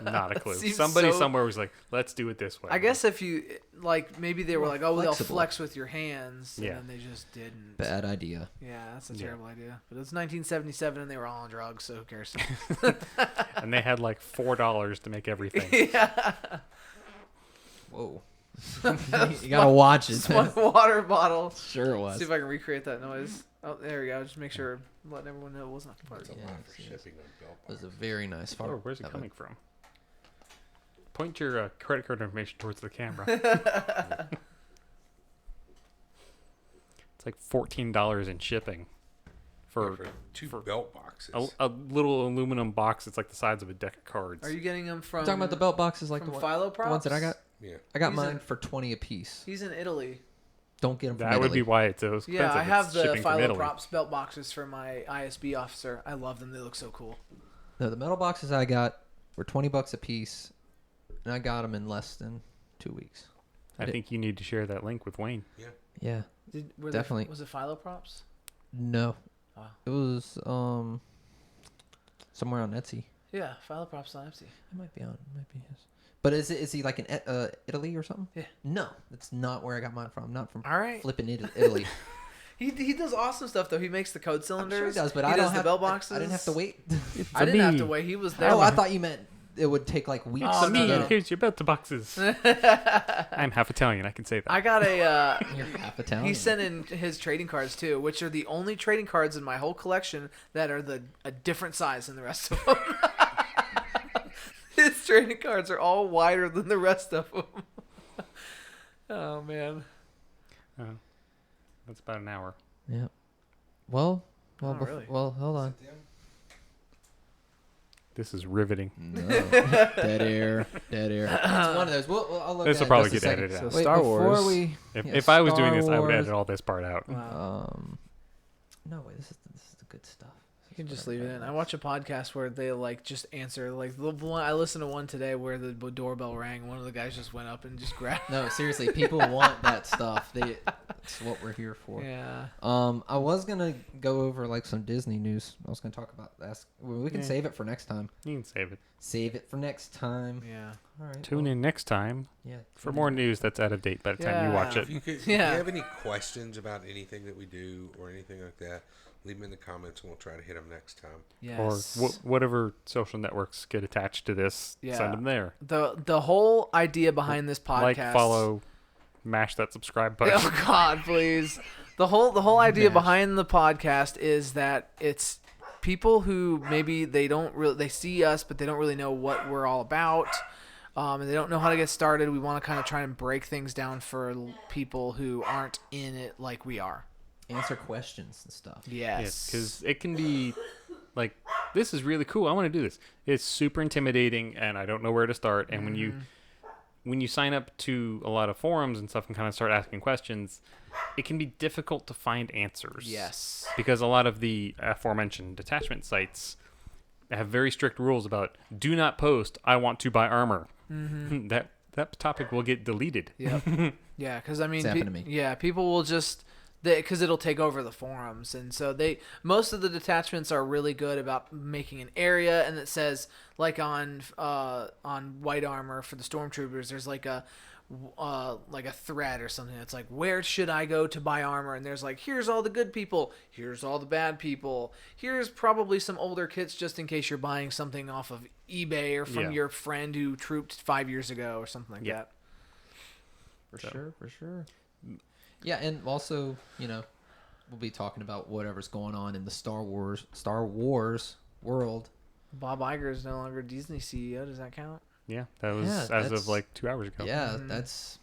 Not a clue. Seems Somebody so- somewhere was like, let's do it this way. I guess if you like, maybe they were like, oh, they'll flexible. flex with your hands, Yeah. and then they just didn't. Bad idea. Yeah, that's a Yeah. terrible idea. But it's 1977, and they were all on drugs, so who cares? And they had like $4 to make everything. Yeah. Whoa. You gotta watch it. One water bottle. Sure it was. See if I can recreate that noise. Oh, there we go. Just make sure, letting everyone know it wasn't a That's fart. a Yeah, lot for yes. shipping on belt It was a very nice fart. Oh, where's it That coming from? Point your credit card information towards the camera. It's like $14 in shipping for two for belt boxes. a little aluminum box. It's like the size of a deck of cards. Are you getting them from? I'm talking about the belt boxes like from the Philo the ones that I got. Yeah. I got He's mine in- for 20 a piece. He's in Italy. Don't get them from That would Italy. be why it's so expensive. Yeah, I have It's the shipping from Philo Italy. Props belt boxes for my ISB officer. I love them. They look so cool. No, the metal boxes I got were $20 a piece, and I got them in less than 2 weeks. I think you need to share that link with Wayne. Yeah. Were Definitely. Was it Philo Props? No. Wow. It was somewhere on Etsy. Yeah, Philo Props on Etsy. It might be his. But is he like in Italy or something? Yeah. No, that's not where I got mine from. Not from All right. flipping Italy. He does awesome stuff though. He makes the code I'm cylinders. sure he does, but he I does don't the have belt boxes. I didn't have to wait. I didn't have me. to wait. He was there. Oh, I thought you meant it would take like weeks Oh, to no, get no. it. Here's your belt boxes. I'm half Italian. I can say that. I got a. You're half Italian. He sent in his trading cards too, which are the only trading cards in my whole collection that are a different size than the rest of them. His trading cards are all wider than the rest of them. Oh man. That's about an hour. Yeah. Well, Oh, really? well, hold on. This is riveting. No. Dead air. It's one of those. I'll look This at will it probably in just get a second. edited out. So Wait, Star before Wars. we If I was doing Star this, I would Wars. edit all this part out. Wow. No way. This is the good stuff. You can just leave it in. I watch a podcast where they like just answer like the one. I listened to one today where the doorbell rang. One of the guys just went up and just grabbed. No, seriously, people want that stuff. That's what we're here for. Yeah. I was gonna go over like some Disney news. I was gonna talk about that. We can Yeah. save it for next time. You can save it. Save it for next time. Yeah. All right. Tune in next time Yeah. for more news that's out of date by the time you watch Yeah. it. If Yeah. you have any questions about anything that we do or anything like that, leave them in the comments and we'll try to hit them next time. Yes. Or whatever social networks get attached to this, Yeah. send them there. The whole idea behind this podcast. Like, follow, mash that subscribe button. Oh God, please. The whole idea Mash. behind the podcast is that it's people who maybe they see us but they don't really know what we're all about, and they don't know how to get started. We want to kind of try and break things down for people who aren't in it like we are. Answer questions and stuff. Yes. Because it can be like, this is really cool. I want to do this. It's super intimidating, and I don't know where to start. And when you sign up to a lot of forums and stuff and kind of start asking questions, it can be difficult to find answers. Yes. Because a lot of the aforementioned detachment sites have very strict rules about do not post, I want to buy armor. That topic will get deleted. Yep. Yeah, because I mean, It's happened to me. Yeah, people will just because it'll take over the forums, and so most of the detachments are really good about making an area, and it says like on white armor for the stormtroopers, there's like a thread or something that's like, where should I go to buy armor? And there's like, here's all the good people, here's all the bad people, here's probably some older kits just in case you're buying something off of eBay or from your friend who trooped 5 years ago or something like that. For sure. Yeah, and also, we'll be talking about whatever's going on in the Star Wars world. Bob Iger is no longer Disney CEO. Does that count? Yeah, that was as of like 2 hours ago. Yeah, that's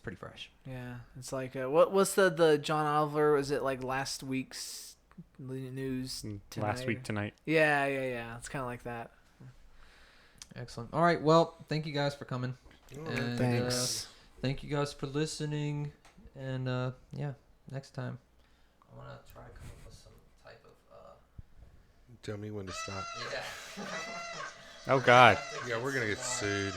pretty fresh. Yeah, it's like what's the John Oliver? Was it like last week's news? Tonight? Last week tonight. Yeah. It's kind of like that. Excellent. All right, well, thank you guys for coming. And, Thanks. Thank you guys for listening. And next time I want to try to come up with some type of tell me when to stop. yeah. Oh God. Yeah, we're gonna get sued.